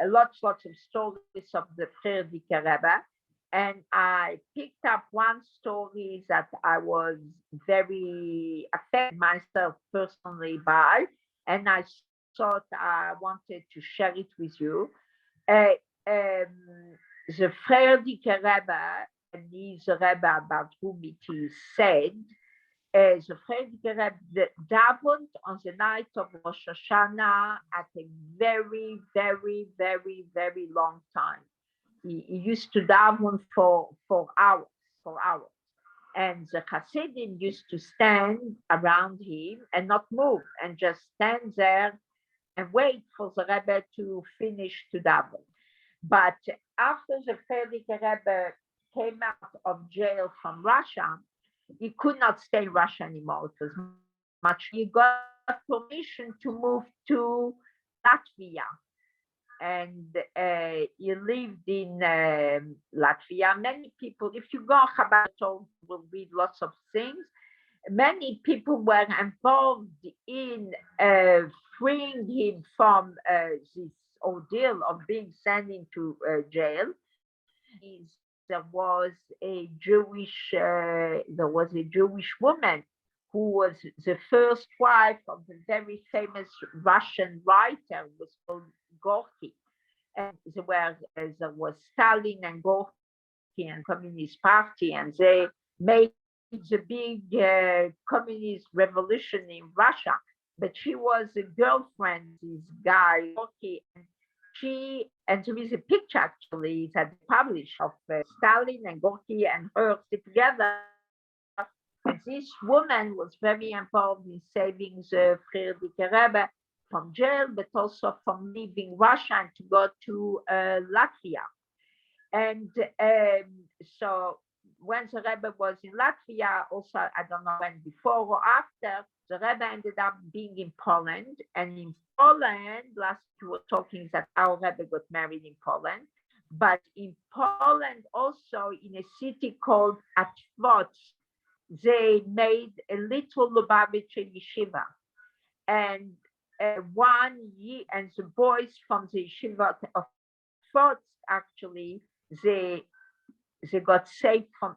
lots of stories of the Frierdiker Rebbe, and I picked up one story that I was very affected myself personally by, and I thought I wanted to share it with you. The Frierdiker Rebbe, and he's a Rebbe about whom it is said, the Frierdiker Rebbe davened on the night of Rosh Hashanah at a very, very, very, very long time. He used to daven for hours. And the Hasidim used to stand around him and not move, and just stand there and wait for the Rebbe to finish to daven. But after the Frierdiker Rebbe came out of jail from Russia, he could not stay in Russia anymore. It was much. He got permission to move to Latvia, and he lived in Latvia. Many people, if you go Chabad, will read lots of things. Many people were involved in freeing him from this ordeal of being sent into jail. There was a Jewish woman who was the first wife of the very famous Russian writer, was called Gorky. And there was Stalin and Gorky and Communist Party, and they made the big communist revolution in Russia. But she was a girlfriend, this guy, Gorky, and there is a picture actually that published of Stalin and Gorky and her together. And this woman was very involved in saving the Frierdiker Rebbe from jail, but also from leaving Russia and to go to Latvia. And so when the Rebbe was in Latvia, also, I don't know when, before or after, the Rebbe ended up being in Poland. And in Poland, last we were talking that our Rebbe got married in Poland. But in Poland, also in a city called Atwoc, they made a little Lubavitcher yeshiva. And 1 year, and the boys from the yeshiva of Atwoc, actually, they got saved from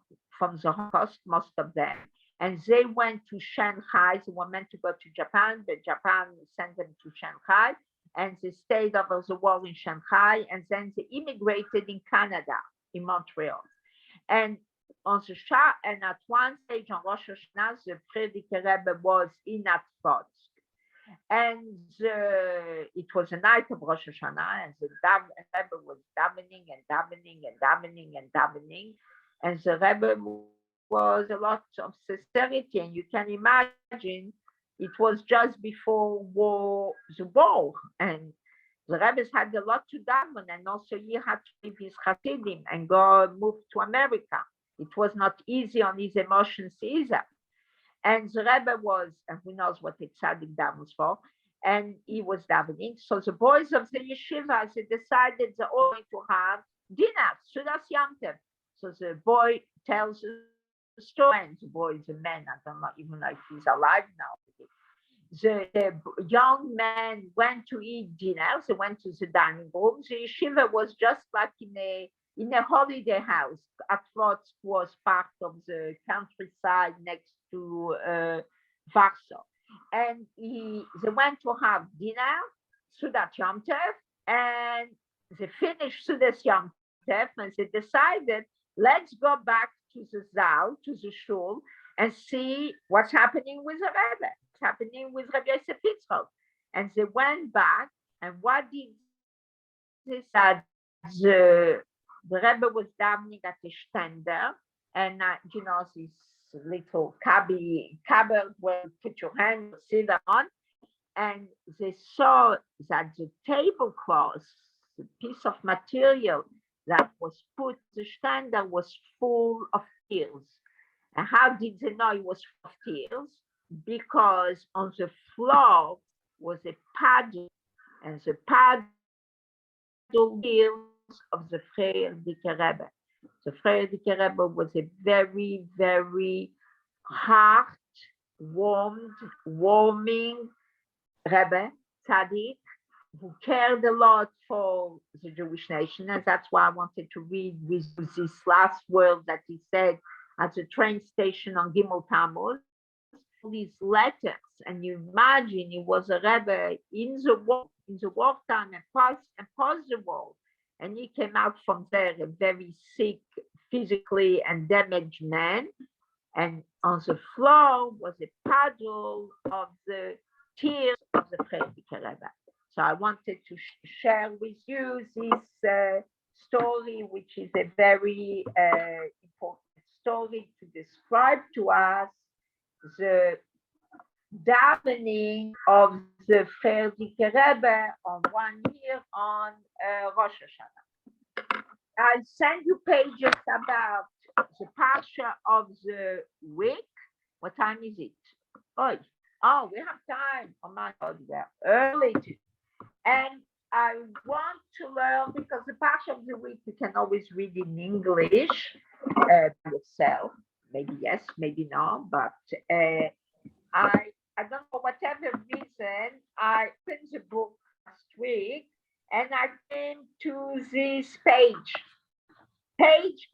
the Holocaust, most of them. And they went to Shanghai. They were meant to go to Japan, but Japan sent them to Shanghai. And they stayed over the war in Shanghai. And then they immigrated in Canada, in Montreal. And on the Shah, and at one stage on Rosh Hashanah, the Frierdiker Rebbe was in Atwoc. And it was a night of Rosh Hashanah, and the Rebbe was davening and davening and davening and davening. And the Rebbe was a lot of sincerity, and you can imagine it was just before the war, and the Rebbe had a lot to daven, and also he had to leave his Hasidim and go move to America. It was not easy on his emotions either. And the Rebbe was, and who knows what the tzaddik davens for, and he was davening. So the boys of the yeshiva, they decided they're all going to have dinner, Sudas Yamtev. So the boy tells the story, and the boy is a man, I don't know even know if he's alive now. The young man went to eat dinner, they went to the dining room. The yeshiva was just like in a holiday house. Atwoc was part of the countryside next to Warsaw. And they went to have dinner, Sudat Yom Tov, and they finished Sudat Yom Tov, and they decided, let's go back to the Zal, to the shul, and see what's happening with the Rebbe, what's happening with Rabbi Yosef Yitzchok. And they went back, and what did they say? The Rebbe was davening at the stender, and this little cupboard where you put your hand, sit on, and they saw that the tablecloth, the piece of material that was put the stender was full of tears. And how did they know it was full of tears? Because on the floor was a paddle, and the paddle tears of the Frierdiker Rebbe. The Frierdiker Rebbe was a very, very warming Rebbe, tzaddik, who cared a lot for the Jewish nation. And that's why I wanted to read with this last word that he said at the train station on Gimel Tammuz. These letters, and you imagine he was a Rebbe in the wartime and post the war. And he came out from there a very sick, physically and damaged man. And on the floor was a puddle of the tears of the Frierdiker Rebbe. So I wanted to share with you this story, which is a very important story to describe to us the davening of the Frierdiker Rebbe on 1 year on Rosh Hashanah. I'll send you pages about the parsha of the week. What time is it? Oh, we have time. Oh my God, we're early. And I want to learn, because the parsha of the week you can always read in English yourself. Maybe yes, maybe no, but I don't know, for whatever reason, I opened the book last week and I came to this page,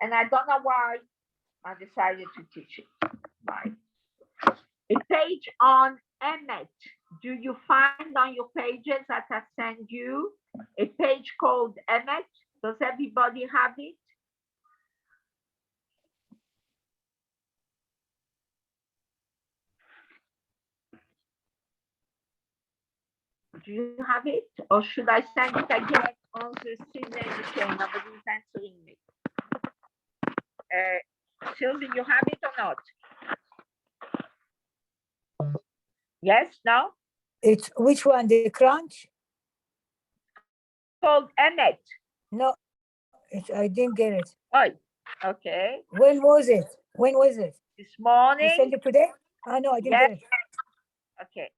and I don't know why I decided to teach it. Right. A page on Emet. Do you find on your pages that I send you a page called Emet? Does everybody have it? Do you have it? Or should I send it again on the Sydney chain? Nobody's answering me. Sylvie, you have it or not? Yes? No? It's which one? The crunch? Called Emet. No, I didn't get it. Oh, okay. When was it? When was it? This You morning. sent it today? Oh, no, I didn't Yes. get it. Okay.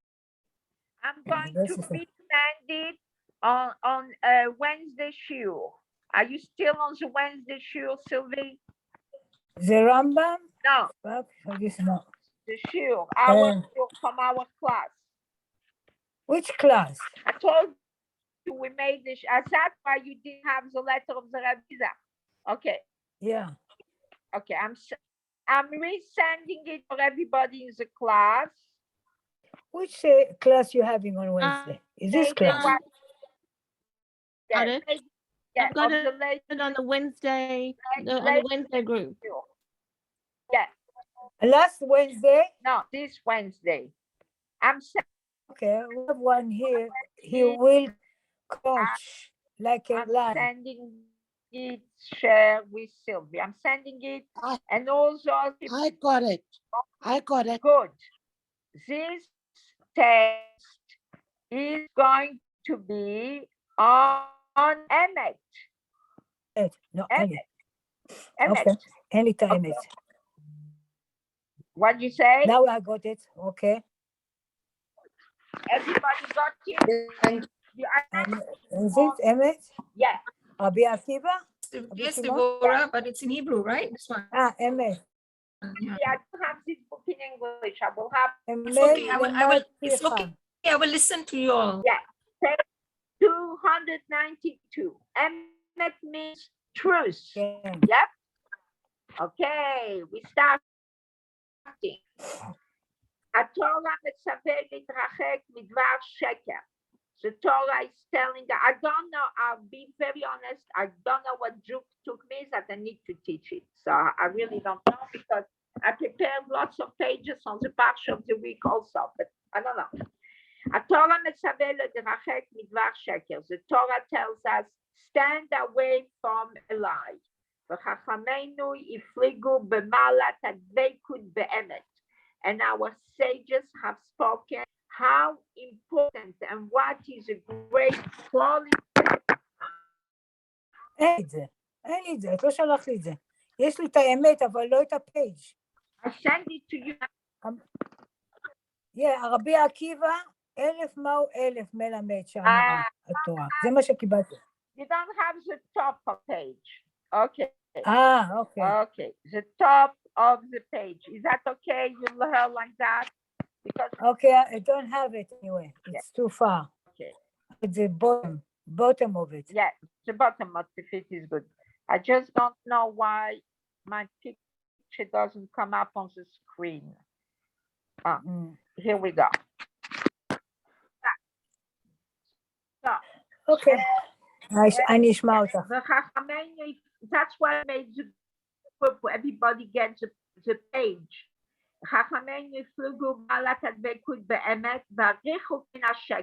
I'm going to This is it. resend it on Wednesday Shuir. Are you still on the Wednesday Shuir, Sylvie? The Rambam? No, Fuck, I guess no. the Shuir, our Uh, from our class. Which class? I told you we made this. That's why you didn't have the letter of the Ravisa. Okay. Yeah. Okay. I'm resending it for everybody in the class. Which class you having on Wednesday? Is this Maybe class? what- Yeah, Got it. maybe- yeah, I've got of the it late- on the Wednesday, on the late- Wednesday group. Yeah. Last Wednesday? No, this Wednesday. I'm sending Okay, we have one here. He will coach like a lion. sending it share with Sylvie. I'm sending it and also I got it. I got it. good. This test is going to be on Emmet. No, Emmet. Okay, anytime it. What you say? Now I got it. Okay. Everybody got it? And Is it Emmet? Yeah. Abi Akiva? Yes, Shimon? Devorah, but it's in Hebrew, right? This one. Emmet. Yeah. I don't have this book in English. I will have It's okay. It's Lemad okay. I will listen to you all. 292. Emmet means truth. Ticha. Yep. Okay, we starting. התורה מצווה להתרחק מדבר שקר. The Torah is telling, I don't know, I'll be very honest, I don't know what Juke took me that I need to teach it. So I really don't know because I prepared lots of pages on the parsha of the week also, but I don't know. התורה מצווה להתרחק מדבר שקר. The Torah tells us, stand away from a lie. וחכמינו הפליגו במעלת הדבקות באמת. And our sages have spoken how important and what is a great quality. אין את זה. אין לי את זה, את לא שלחת לי את זה. יש לי את האמת, אבל לא את הפייג'. I send it to you. רבי עקיבא, 1000 מהו 1000 מלמד שם התורה. זה מה שקיבלתי. You don't have the top of page. Okay. אוקיי. Okay. The top of the page. Is that okay? You learn like that? Because Okay, I don't have it anyway. It's too far. Okay. It's the bottom of it. yeah, the bottom of the feet is good. I just don't know why my picture doesn't come up on the screen. Here we go. So, אוקיי. אני אשמע אותך. וחכמינו, that's why I made the group where everybody gets the page. חכמינו הפליגו בעלת הדבקות באמת והריחו מן השקר.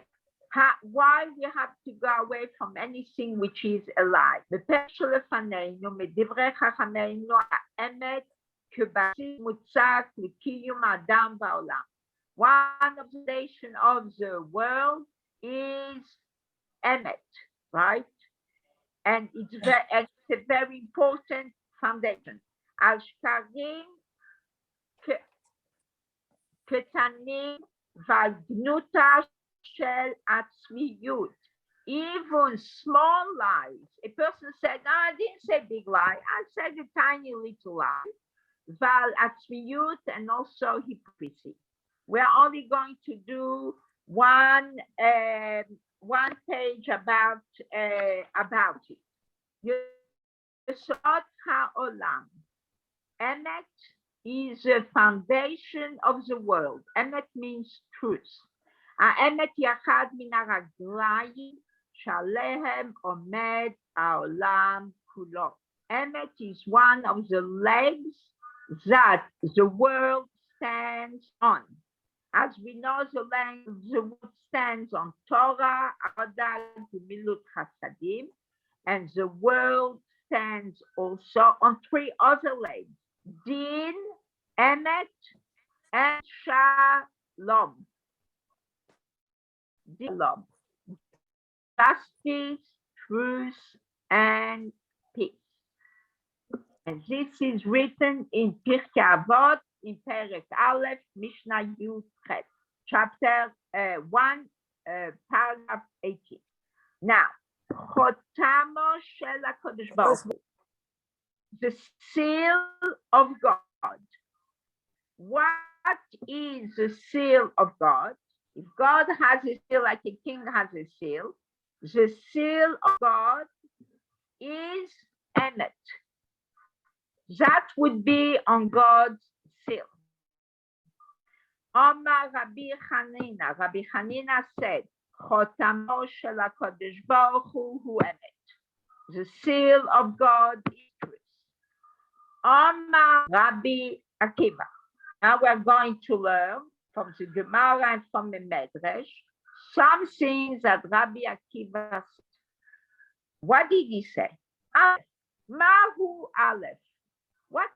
Why we have to go away from anything which is a lie. בפרק שלפנינו, מדברי חכמינו, האמת כבסיס מוצק לקיום האדם בעולם. One of the foundation of the world is emet, right? And it's a very important foundation. Al shkarim קטנים ועל גנותה של עצמיות. Even small lies. A person said, no, I didn't say big lie. I said a tiny little lie. ועל עצמיות and also hypocrisy. We're only going to do one page about it. יסוד העולם. אמת is the foundation of the world. Emet means truth. האמת היא אחד מן הרגליים שעליהם עומד העולם כולו. Emet is one of the legs that the world stands on. As we know, the world stands on Torah, Avodah, Gemilut, Chasadim, and the world stands also on three other legs. Din, Emet, and Shalom. dialogue, justice, truth, and peace. And this is written in Pirkei Avot, in Perek Aleph, Mishnah Yud Chet, chapter 1, paragraph 18. Now, Chotamo Shel HaKadosh Baruch Hu, the seal of God. What is the seal of God? If God has a seal like a king has a seal, the seal of God is Emet. That would be on God's seal. Omar Rabbi Hanina. Rabbi Hanina said, Chotamo shel HaKadosh Baruch Hu Emet. The seal of God is truth. Omar Rabbi Akiva. Now we're going to learn from the Gemara and from the Medrash some things that Rabbi Akiva said. What did he say? Aleph. Mahu Aleph. What's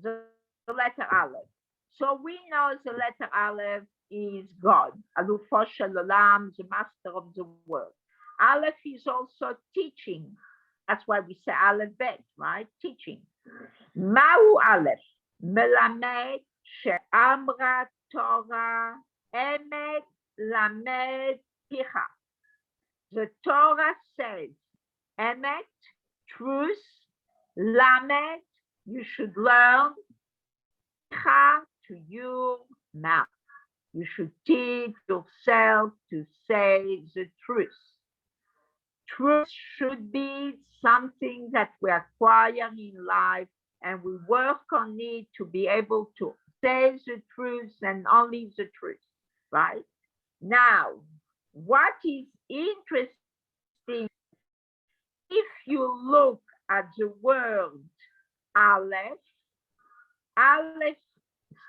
the letter Aleph? So we know the letter Aleph is God, Alufo Shel Olam, the master of the world. Aleph is also teaching. That's why we say Aleph Bet, right? Teaching. Mahu Aleph. Melamed she'amra Torah emet lamed picha. The Torah says emet, truth, lamed, you should learn, picha, to your mouth. You should teach yourself to say the truth. Truth should be something that we acquire in life, and we work on it to be able to say the truth and only the truth, right? Now, what is interesting, if you look at the word Aleph, Aleph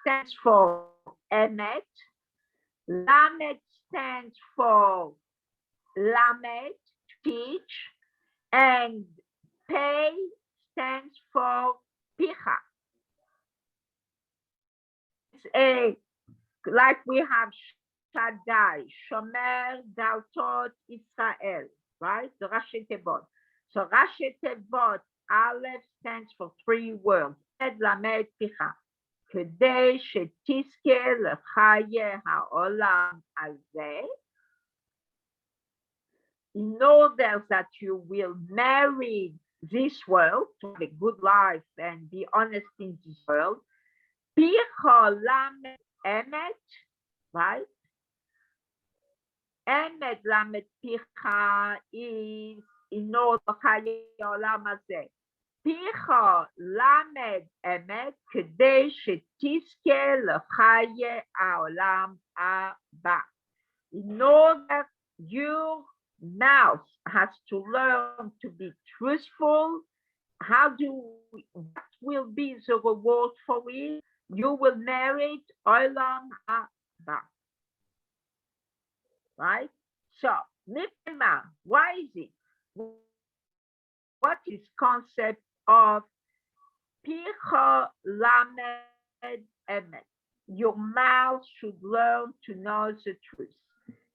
stands for Emet, Lamed stands for Lamed, teach, and Pei stands for Picha. It's like we have Shaddai, Shomer, Daltot, Israel, right? The Rashi Tevot. So Rashi Tevot, Aleph stands for 3 words. Lamed, Picha. כדי שתזכה לחיי העולם הזה, in order that you will marry this world, to have a good life and be honest in this world, picha lamed emet, right? Emet lamed picha is in order חיי העולם הזה. פיך למד אמת כדי שתזכה לחיי העולם הבא. In order, your mouth has to learn to be truthful. What will be the reward for it? You will merit olam haba. Right? So, Nifema, why is it? What is concept of Picha Lamed Emet? Your mouth should learn to know the truth.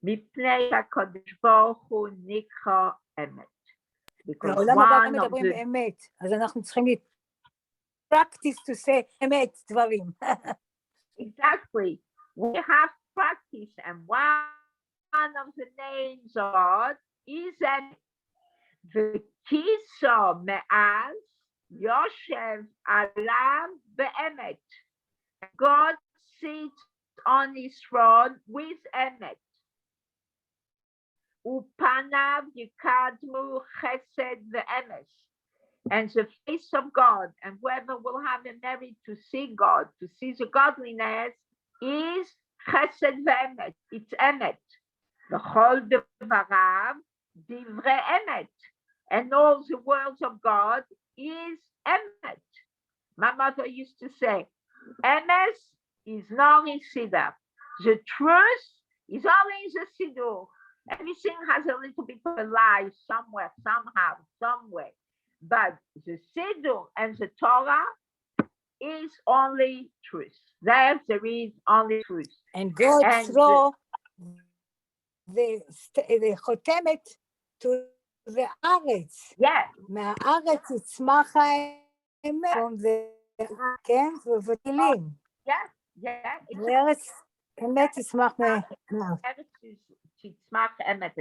Mipnei HaKadosh Baruch Hu Nikra Emet. Because לעולם הבא one גם of מדברים the... באמת, אז אנחנו צריכים practice to say אמת דברים. Exactly. We have practice, and one of the names of God is Emet. וכיסו מאז יושב עליו באמת. God sits on his throne with אמת. ופניו יקדמו חסד ואמת. And the face of God, and whoever will have the merit to see God, to see the godliness, is חסד ואמת. It's אמת. וכל דבריו דברי אמת. And all the words of God is emet. My mother used to say, emes is not in Siddur. The truth is only in the Siddur. Everything has a little bit of a lie somewhere, somehow, somewhere. But the Siddur and the Torah is only truth. There is only truth. And God the חותמת to the הארץ. Yes, מהארץ יצמח האמת. From the, כן? ובטילים. yes, yeah. מארץ אמת יצמח תצמח אמת,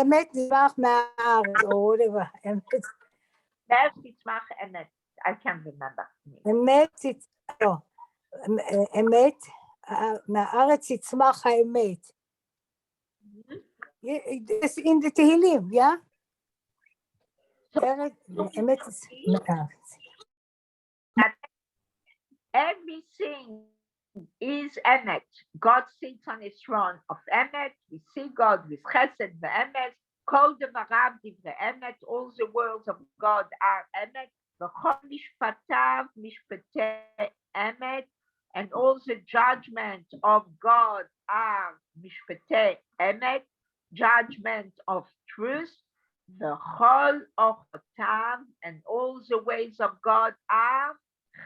אמת יצמח מהארץ, או whatever. תצמח אמת. I can't remember. אמת, מהארץ יצמח האמת. It's in the תהילים, yeah? אמת מהארץ. Everything is emet. God sits on his throne of emet. We see God with chesed ve'emet. Kol devarav divrei emet. All the words of God are emet. V'chol mishpatav mishpatei emet. And all the judgment of God are mishpatei emet. Judgment of truth. V'chol ochotav. And all the ways of God are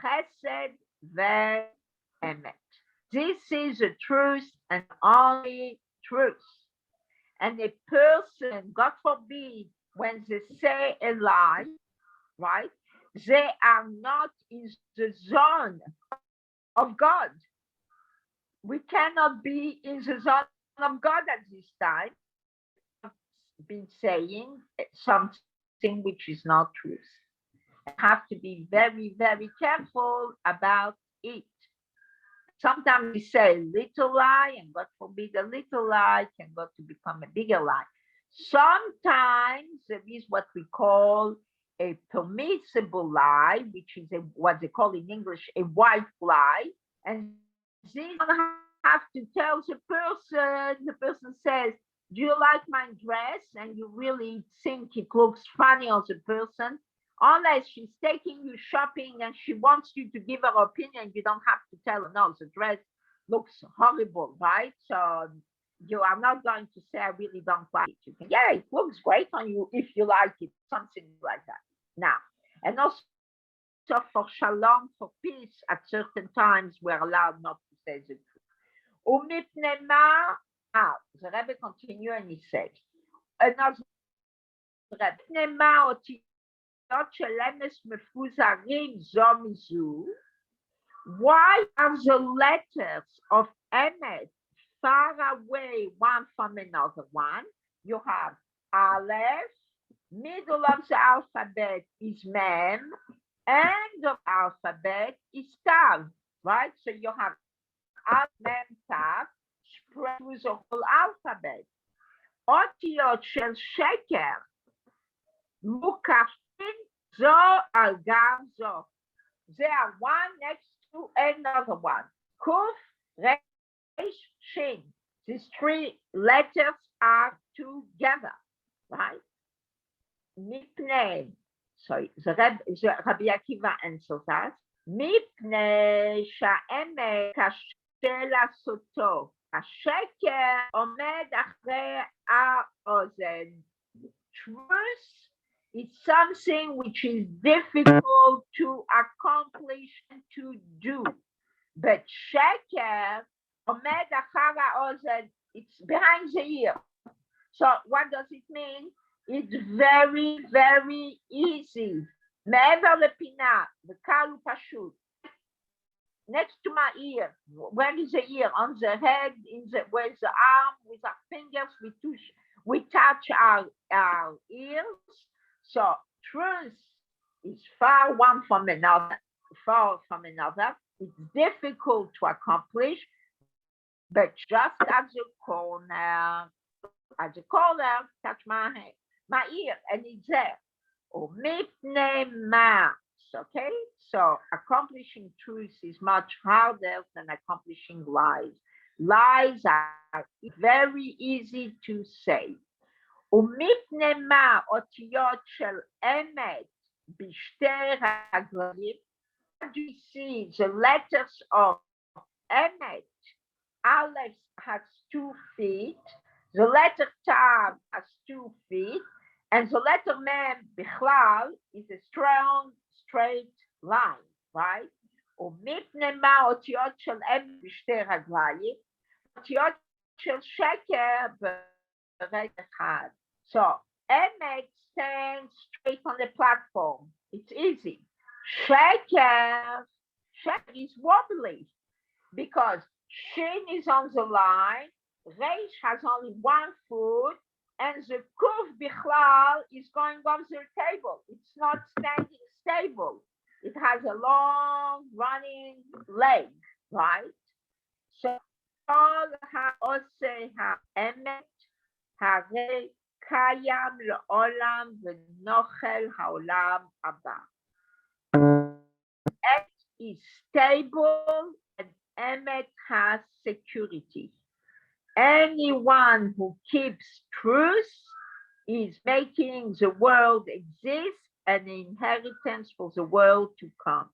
chesed ve'emet. This is the truth and only truth. And a person, God forbid, when they say a lie, right, they are not in the zone of God. We cannot be in the zone of God at this time. I've been saying something which is not truth. Have to be very, very careful about it. Sometimes we say a little lie, and God forbid, a little lie can go to become a bigger lie. Sometimes there is what we call a permissible lie, which is what they call in English a white lie. And you don't have to tell the person says, do you like my dress? And you really think it looks funny on the person. Unless she's taking you shopping and she wants you to give her opinion, you don't have to tell her, no, the dress looks horrible, right? So you are not going to say, I really don't like it. You can, yeah, it looks great on you if you like it, something like that. Now, and also for shalom, for peace, at certain times, we're allowed not to say the truth. The Rebbe continues and he says, another Rebbe, why are the letters of Emet far away one from another one? You have Aleph, middle of the alphabet is Mem, end of alphabet is Tav, right? So you have Aleph, Mem, Tav, spread through the whole alphabet. Otiot shel sheker, mukafin zo al gam zo. They are one next to another one. Kuf, Resh, Shin. These three letters are together, right? Mipnei. So the Rabbi Akiva answers us. Mipnei sha'emet kashe lasoto. השקר עומד אחרי האוזן. Truth is something which is difficult to accomplish and to do. But שקר עומד אחר האוזן, it's behind the ear. So what does it mean? It's very, very easy. מעבר לפינה, וקל ופשוט. Next to my ear. Where is the ear? On the head, where's the arm? With our fingers, we touch our ears. So truth is far from another. It's difficult to accomplish, but just at the corner, touch my ear, and it's there. Okay, so accomplishing truth is much harder than accomplishing lies. Lies are very easy to say. ומפני מה אותיות של אמת בשתי רגליים? Do you see the letters of emet? Aleph has 2 feet, the letter Tav has 2 feet, and the letter Mem, Bichlal, is a strong, straight line, right? ומפני מה אותיות של אמת בשתי רגליים? אותיות של שקר ברגע אחד. So, emet stands straight on the platform. It's easy. Sheker is wobbly because Shin is on the line, Reish has only one foot, and the Kuf Bichlal is going off the table. It's not standing stable. It has a long running leg, right? So, כל העושה האמת, הרי קיים לעולם ונוכל העולם הבא. Emet is stable and Emet has security. Anyone who keeps truth is making the world exist an inheritance for the world to come.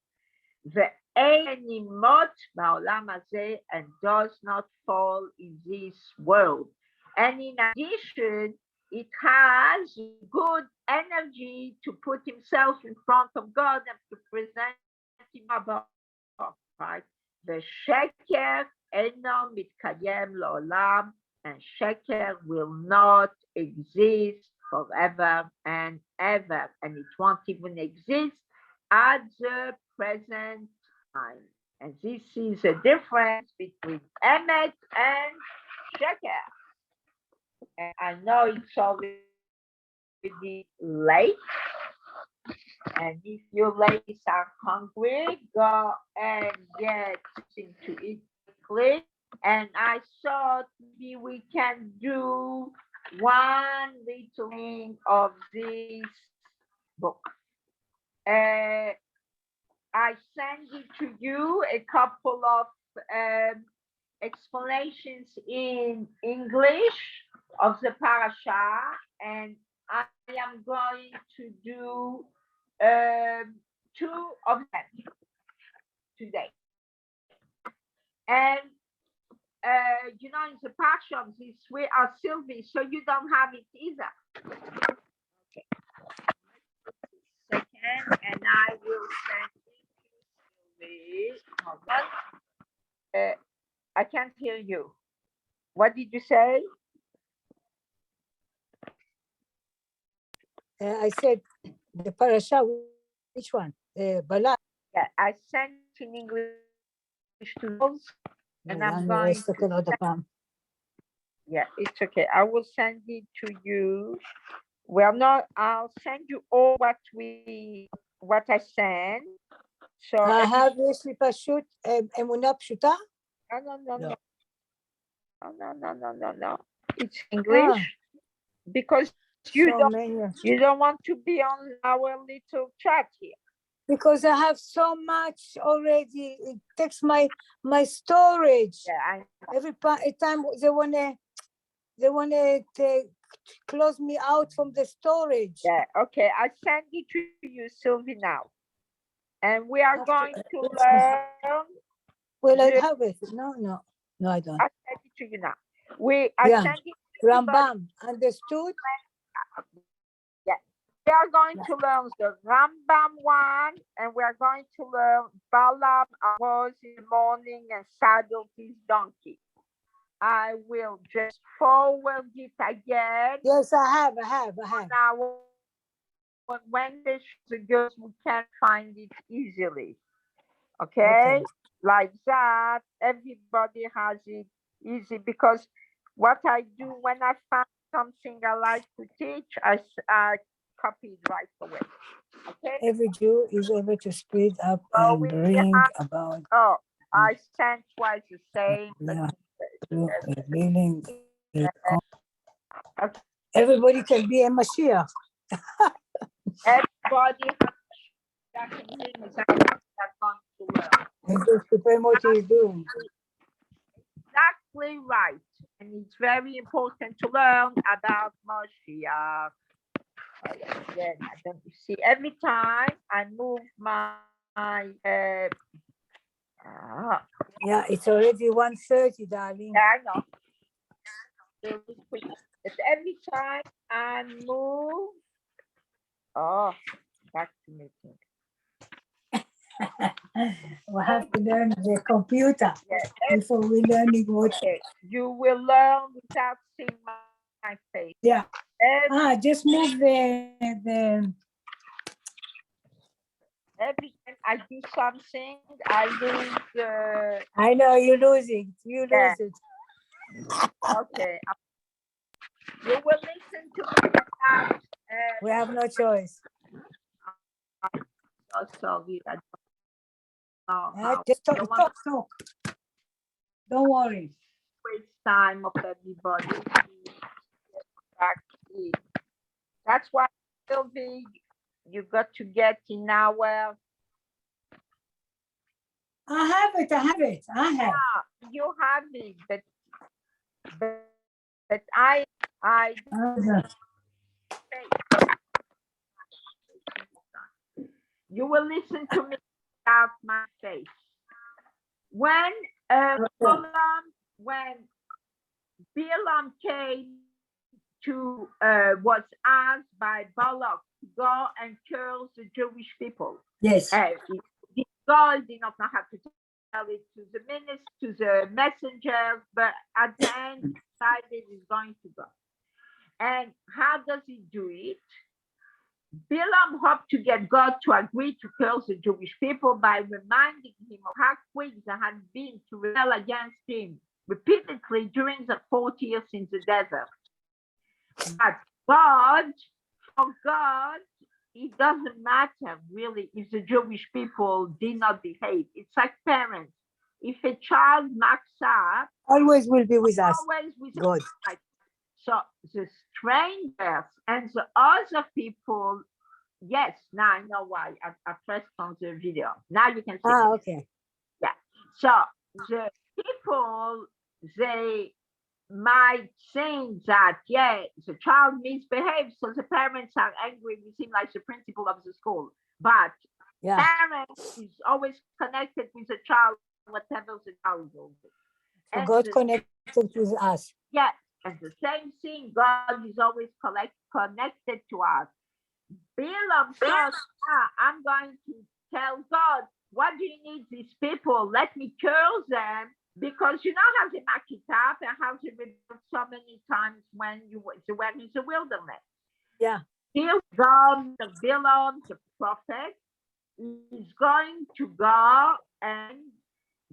ואין נמות בעולם הזה and does not fall in this world. And in addition, it has good energy to put himself in front of God and to present him above, right? ושקר אינו מתקיים לעולם, and sheker will not exist forever and ever, and it won't even exist at the present time. And this is a difference between emet and sheker. And I know it's already late. And if you ladies are hungry, go and get something to eat quickly. And I thought maybe we can do one little thing of this book. I sent it to you a couple of explanations in English of the parasha, and I am going to do two of them today. And you know, in the parasha of this we are Sylvie, so you don't have it either. Okay. Second, and I will send it to Sylvie. Hold on. I can't hear you. What did you say? I said the parasha, which one? Balak. Yeah, I sent it in English to those, and I'm going to yeah, it's okay. I will send it to you. Well, no, I'll send you all what I sent. So I have יש לי פשוט אמונה פשוטה? No. It's English because you don't want to be on our little chat here. Because I have so much already. It takes my storage. Yeah, every time they wanna close me out from the storage. Yeah, okay. I send it to you, Sylvie, now. And we are going to learn. Well, I have it. No, I don't. I send it to you now. I send it to Rambam, understood? Yeah. We are going to learn the Rambam one, and we are going to learn Balaam arose in the morning and saddled his donkey. I will just forward it again. Yes, I have. Now, when the girls, we can find it easily. Okay? Like that, everybody has it easy, because what I do when I find something I like to teach, I copy it right away. Okay? Every Jew is able to speed up and bring about. Oh, I sent twice the same. Revealing. Everybody can be a Mashiach. Everybody that can hear me, that's going to learn. And just depend what he's doing. Exactly right. And it's very important to learn about Mashiach. Again, I don't see every time I move my yeah, it's already 1:30, darling. Yeah, I know. It's every time I move. Oh, back to meeting. We have to learn the computer Yes. before we learning what. Okay. You will learn without seeing my face. Yeah. Every, Just move the. every time I do something, I lose. I know you lose it. You Yeah. lose it. Okay. You will listen to me without. We have no choice. So sorry. I don't know how. Just I talk, don't want talk. Don't worry. to waste time of everybody. Exactly. That's why, Sylvie, you got to get in our. I have it. I have it. I have. You have it, but I Uh-huh. you will listen to me without my face. When when Balaam came to was asked by Balak to go and curse the Jewish people. Yes. God did not know how to tell it to the ministers, to the messengers, but at the end decided he's going to go. And how does he do it? Balaam hoped to get God to agree to curse the Jewish people by reminding him of how quick they had been to rebel against him repeatedly during the 40 years in the desert. But for God, it doesn't matter really if the Jewish people did not behave. It's like parents. If a child marks up, Always will be with us. always with God. us. So the strangers and the other people, yes, now I know why I pressed on the video. Now you can see. Okay. Yeah. So the people, they might think that, yeah, the child misbehaves, so the parents are angry with him like the principal of the school. But Yeah. parents is always connected with the child, whatever the child will do. So And God the- connected with us. Yeah, and the same thing, God is always connected to us. Balaam thought, I'm going to tell God, what do you need these people? Let me curse them, because you know how they mark it up and how they rebelled so many times when you were in the wilderness. Yeah. Here God, the Balaam, the prophet, is going to go and,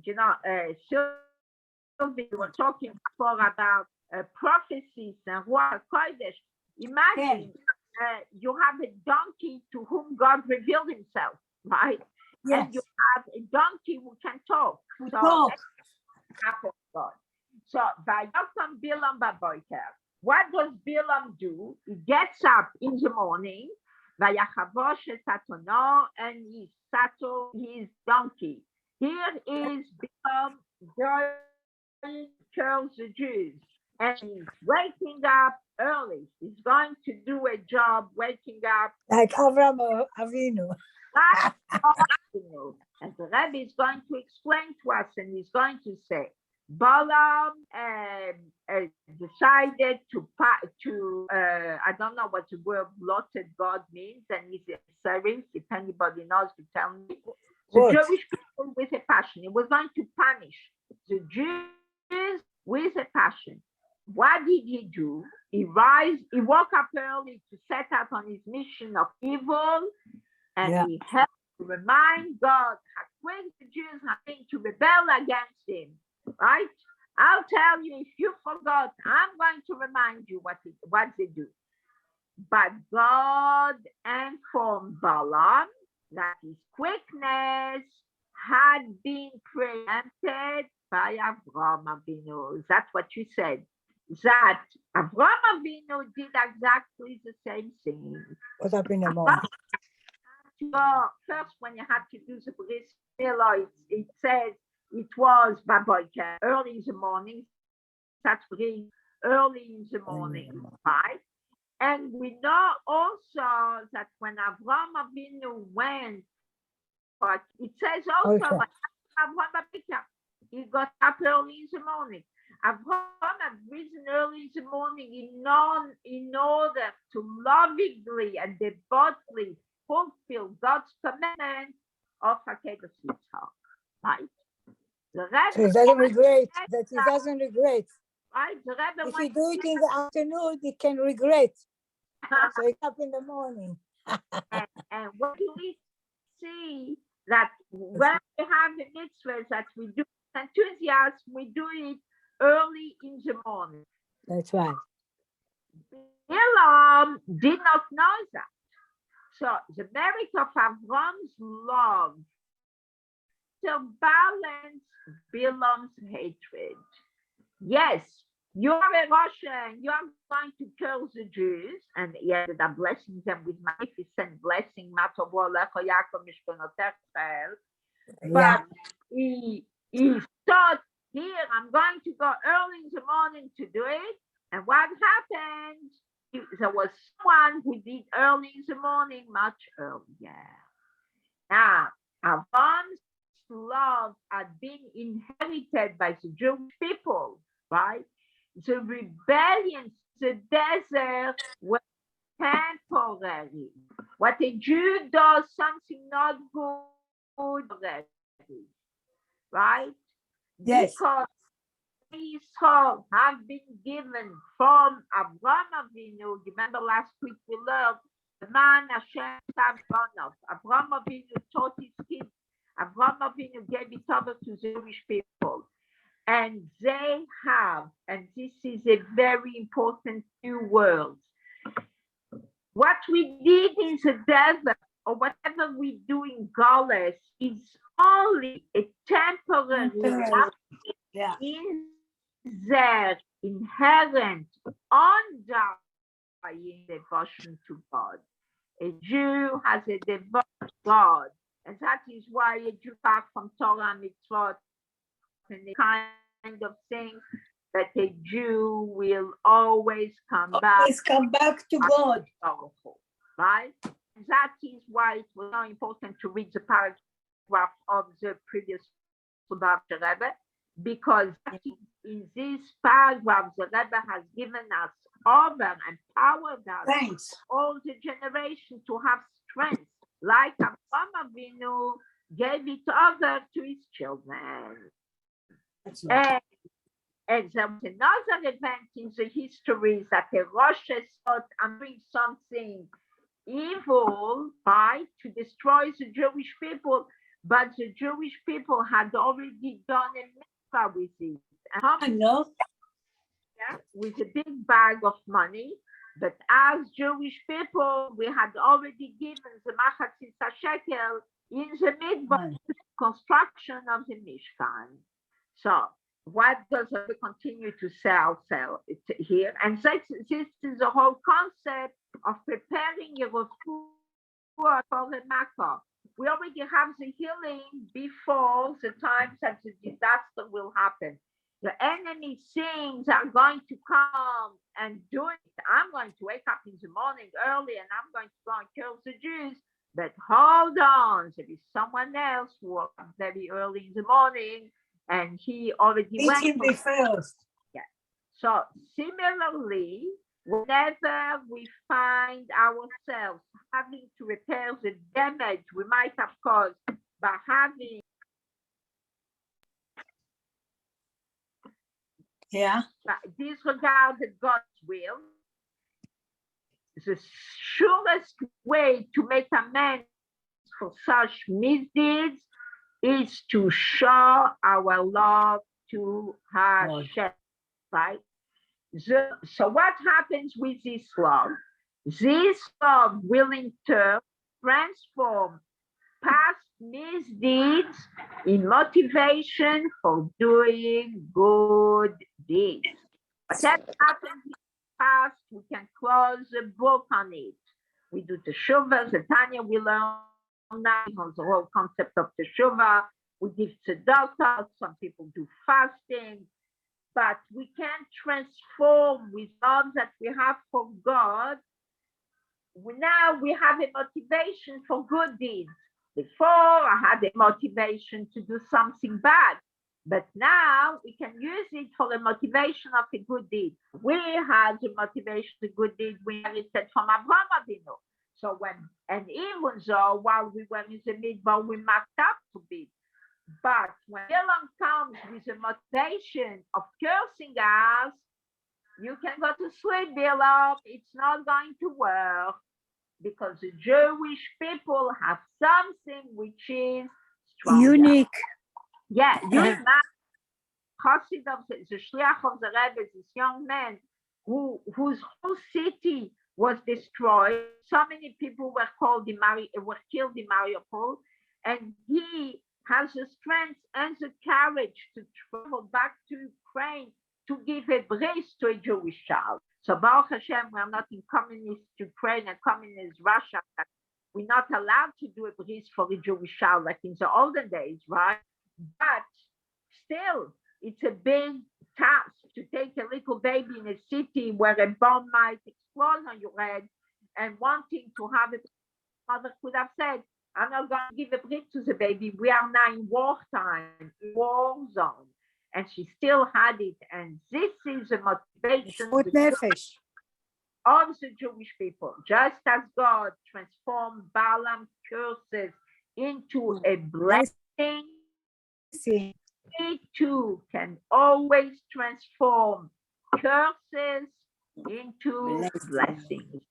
Sylvie, we were talking before about prophecies and Ruach Kodesh. Imagine you have a donkey to whom God revealed himself, right? Yes. And you have a donkey who can talk. So Talk. that's of God. So Vayakam Bilam Baboiker. What does Bilam do? He gets up in the morning, Vayachavosh Satono, and he saddles his donkey. Here is Bilam going to curse the Jews. And he's waking up early. He's going to do a job waking up. Like Avram Avinu. And the Rebbe is going to explain to us, and he's going to say, Balaam decided to I don't know what the word blotted God means, and he's a serif. If anybody knows, to tell me. The What? Jewish people with a passion. He was going to punish the Jews with a passion. What did he do? He woke up early to set out on his mission of evil, and he helped to remind God how quick the Jews have been to rebel against him. Right? I'll tell you, if you forgot, I'm going to remind you what they do. But God informed Balaam that his quickness had been preempted by Avraham Avinu. That's what you said. That Avraham Avinu did exactly the same thing. What up in the morning? First, when you had to do the bris milah, it says it was Baboiker, early in the morning. That's early in the morning, right? And we know also that when Avraham Avinu went, but it says also Avraham Avinu, he got up early in the morning. Avraham had risen early in the morning in order to lovingly and devotedly fulfill God's commandment of Akedah Yitzhak, right? The So Rebbe, he doesn't regret that he doesn't regret. right? The Rebbe If he went do it in the afternoon, he can regret. So it's up in the morning. and what do we see? That when we have the mitzvahs that we do with enthusiasm, we do it early in the morning. That's right. Bilam did not know that. So the merit of Avram's love to balance Bilam's hatred. Yes, you are a Russian, you are going to kill the Jews, and he ended up blessing them with magnificent blessing, Yeah. but he thought, here, I'm going to go early in the morning to do it. And what happened? There was someone who did early in the morning, much earlier. Now, Avram's love had been inherited by the Jewish people, right? The rebellions, the desert were temporary. What a Jew does, something not good already, right? Yes. Because Israel have been given from Abraham Avinu. Remember last week we learned the man Hashem Tabbanov. Abraham Avinu taught his kids. Abraham Avinu gave it over to the Jewish people. And they have, and this is a very important few words, what we did in the desert or whatever we do in Gaulis is only a temporary Yeah. in their inherent undying devotion to God. A Jew has a devotion to God, and that is why a Jew back from Torah and mitzvot and the kind of things that a Jew will always come back. Always come back to God. Powerful, right? And that is why it was so important to read the paragraph of the previous Rebbe, because in this paragraph, the Rebbe has given us over and empowered us, Thanks. all the generation, to have strength, like Abraham Avinu gave it over to his children. That's right. And there was another event in the history that a Rosh thought, I'm doing something evil, right, to destroy the Jewish people, but the Jewish people had already done a mitzvah with it. I know. Yeah, with a big bag of money. But as Jewish people, we had already given the Machatzis shekel in the midbar construction of the Mishkan. So what does we continue to sell it here? And this is the whole concept of preparing your food for the Makkah. We already have the healing before the time that the disaster will happen. The enemy things are going to come and do it. I'm going to wake up in the morning early and I'm going to go and kill the Jews. But hold on, there is someone else who woke up very early in the morning and he already went. Him be first. Yeah. So similarly, whenever we find ourselves having to repair the damage we might have caused by having disregarded God's will, the surest way to make amends for such misdeeds is to show our love to Hashem, right? So what happens with this love? This love will in turn transform past misdeeds in motivation for doing good deeds. Whatever happens in the past, we can close the book on it. We do the Teshuvah, the Tanya we learn now on the whole concept of the Teshuvah. We give tzedakah, some people do fasting, but we can't transform with love that we have for God. Now we have a motivation for good deeds. Before I had a motivation to do something bad, but now we can use it for the motivation of a good deed. We had the motivation of a good deed we inherited from Abraham Avinu. So and even though while we were in the midbar, we marked up a bit. But when Bilam comes with the motivation of cursing us, you can go to sleep, Bilam. It's not going to work because the Jewish people have something which is stronger. Unique. Yeah, unique. Chassid of the Shliach of the Rebbe, this young man whose whole city was destroyed. So many people were killed in Mariupol, and he has the strength and the courage to travel back to Ukraine to give a bris to a Jewish child. So Baruch Hashem, we are not in communist Ukraine and communist Russia. We're not allowed to do a bris for a Jewish child like in the olden days, right? But still, it's a big task to take a little baby in a city where a bomb might explode on your head and wanting to have it. Mother could have said, I'm not going to give a brit to the baby. We are now in wartime, in war zone. And she still had it. And this is the motivation of the Jewish people. Just as God transformed Balaam's curses into a blessing, we too can always transform curses into blessings.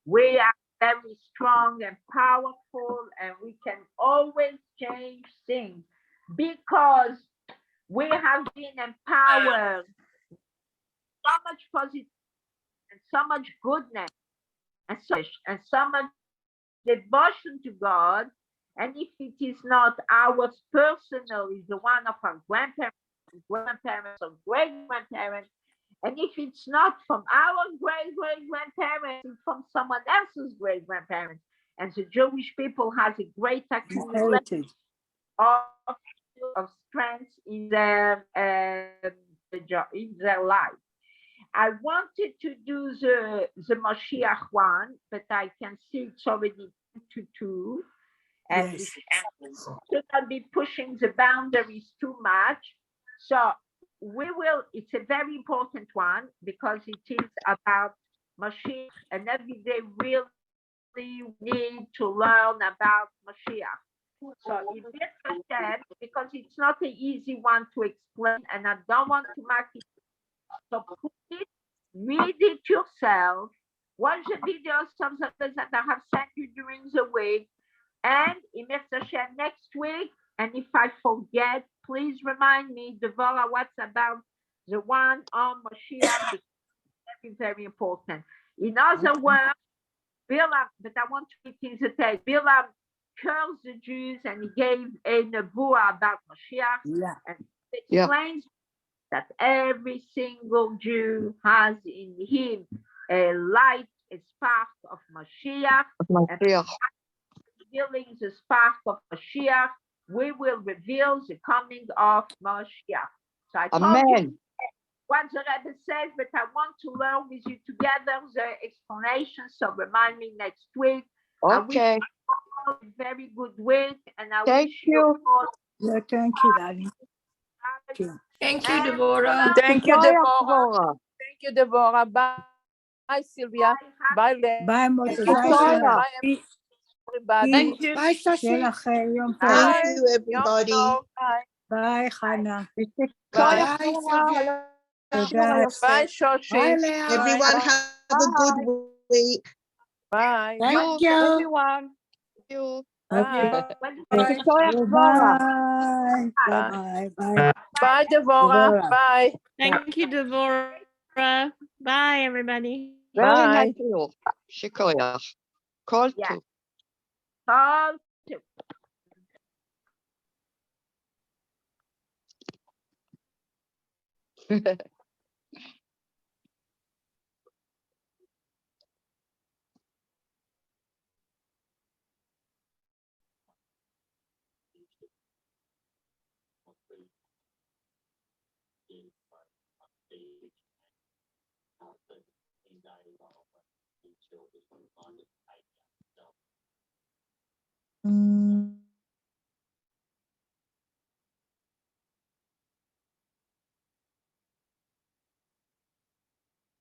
We are very strong and powerful, and we can always change things because we have been empowered so much positivity and so much goodness and so much devotion to God. And if it is not ours personally, the one of our grandparents or great-grandparents, and if it's not from our great-great-grandparents, it's from someone else's great-grandparents. And the Jewish people has a great accumulation of strength in their life. I wanted to do the Moshiach one, but I can see it's already 2:02. And we should not be pushing the boundaries too much. So we will, it's a very important one because it is about Mashiach, and every day really need to learn about Mashiach. So if it's a because it's not an easy one to explain, and I don't want to make it. So please read it yourself, watch the videos, some of those that I have sent you during the week, and next week. And if I forget, please remind me, Dweire, what's about the one on Mashiach, because it's very important. In other words, Bilam, but I want to read in the text, Bilam cursed the Jews and he gave a nebuah about Mashiach, and explains that every single Jew has in him a light, a spark of Mashiach. And revealing the spark of Mashiach, we will reveal the coming of Mashiach. So I told you what the Rebbe says, but I want to learn with you together the explanation. So remind me next week. Okay. A very good week, and I Thank wish you. all. Yeah, thank you, darling. Thank you, Dweire. Thank you, Dweire. Thank you, Dweire. Bye, Sylvia. Bye, Bye, Mother. Dweire. everybody. Thank you. Bye, Shashi. Yom Bye. Tov. Thank you, everybody. Bye. Bye, Hannah. Bye, Sylvia. Toda. Bye, Shoshi. Bye, Leah. Everyone have a good week. Bye. Thank you. Everyone. You. Okay. Bye. Bye. Bye. Bye. Bye. Bye, Dweire. Bye. Thank you, Dweire. Bye, everybody. Very Bye. nice to you. Shikoyach. Call Yeah. to. Call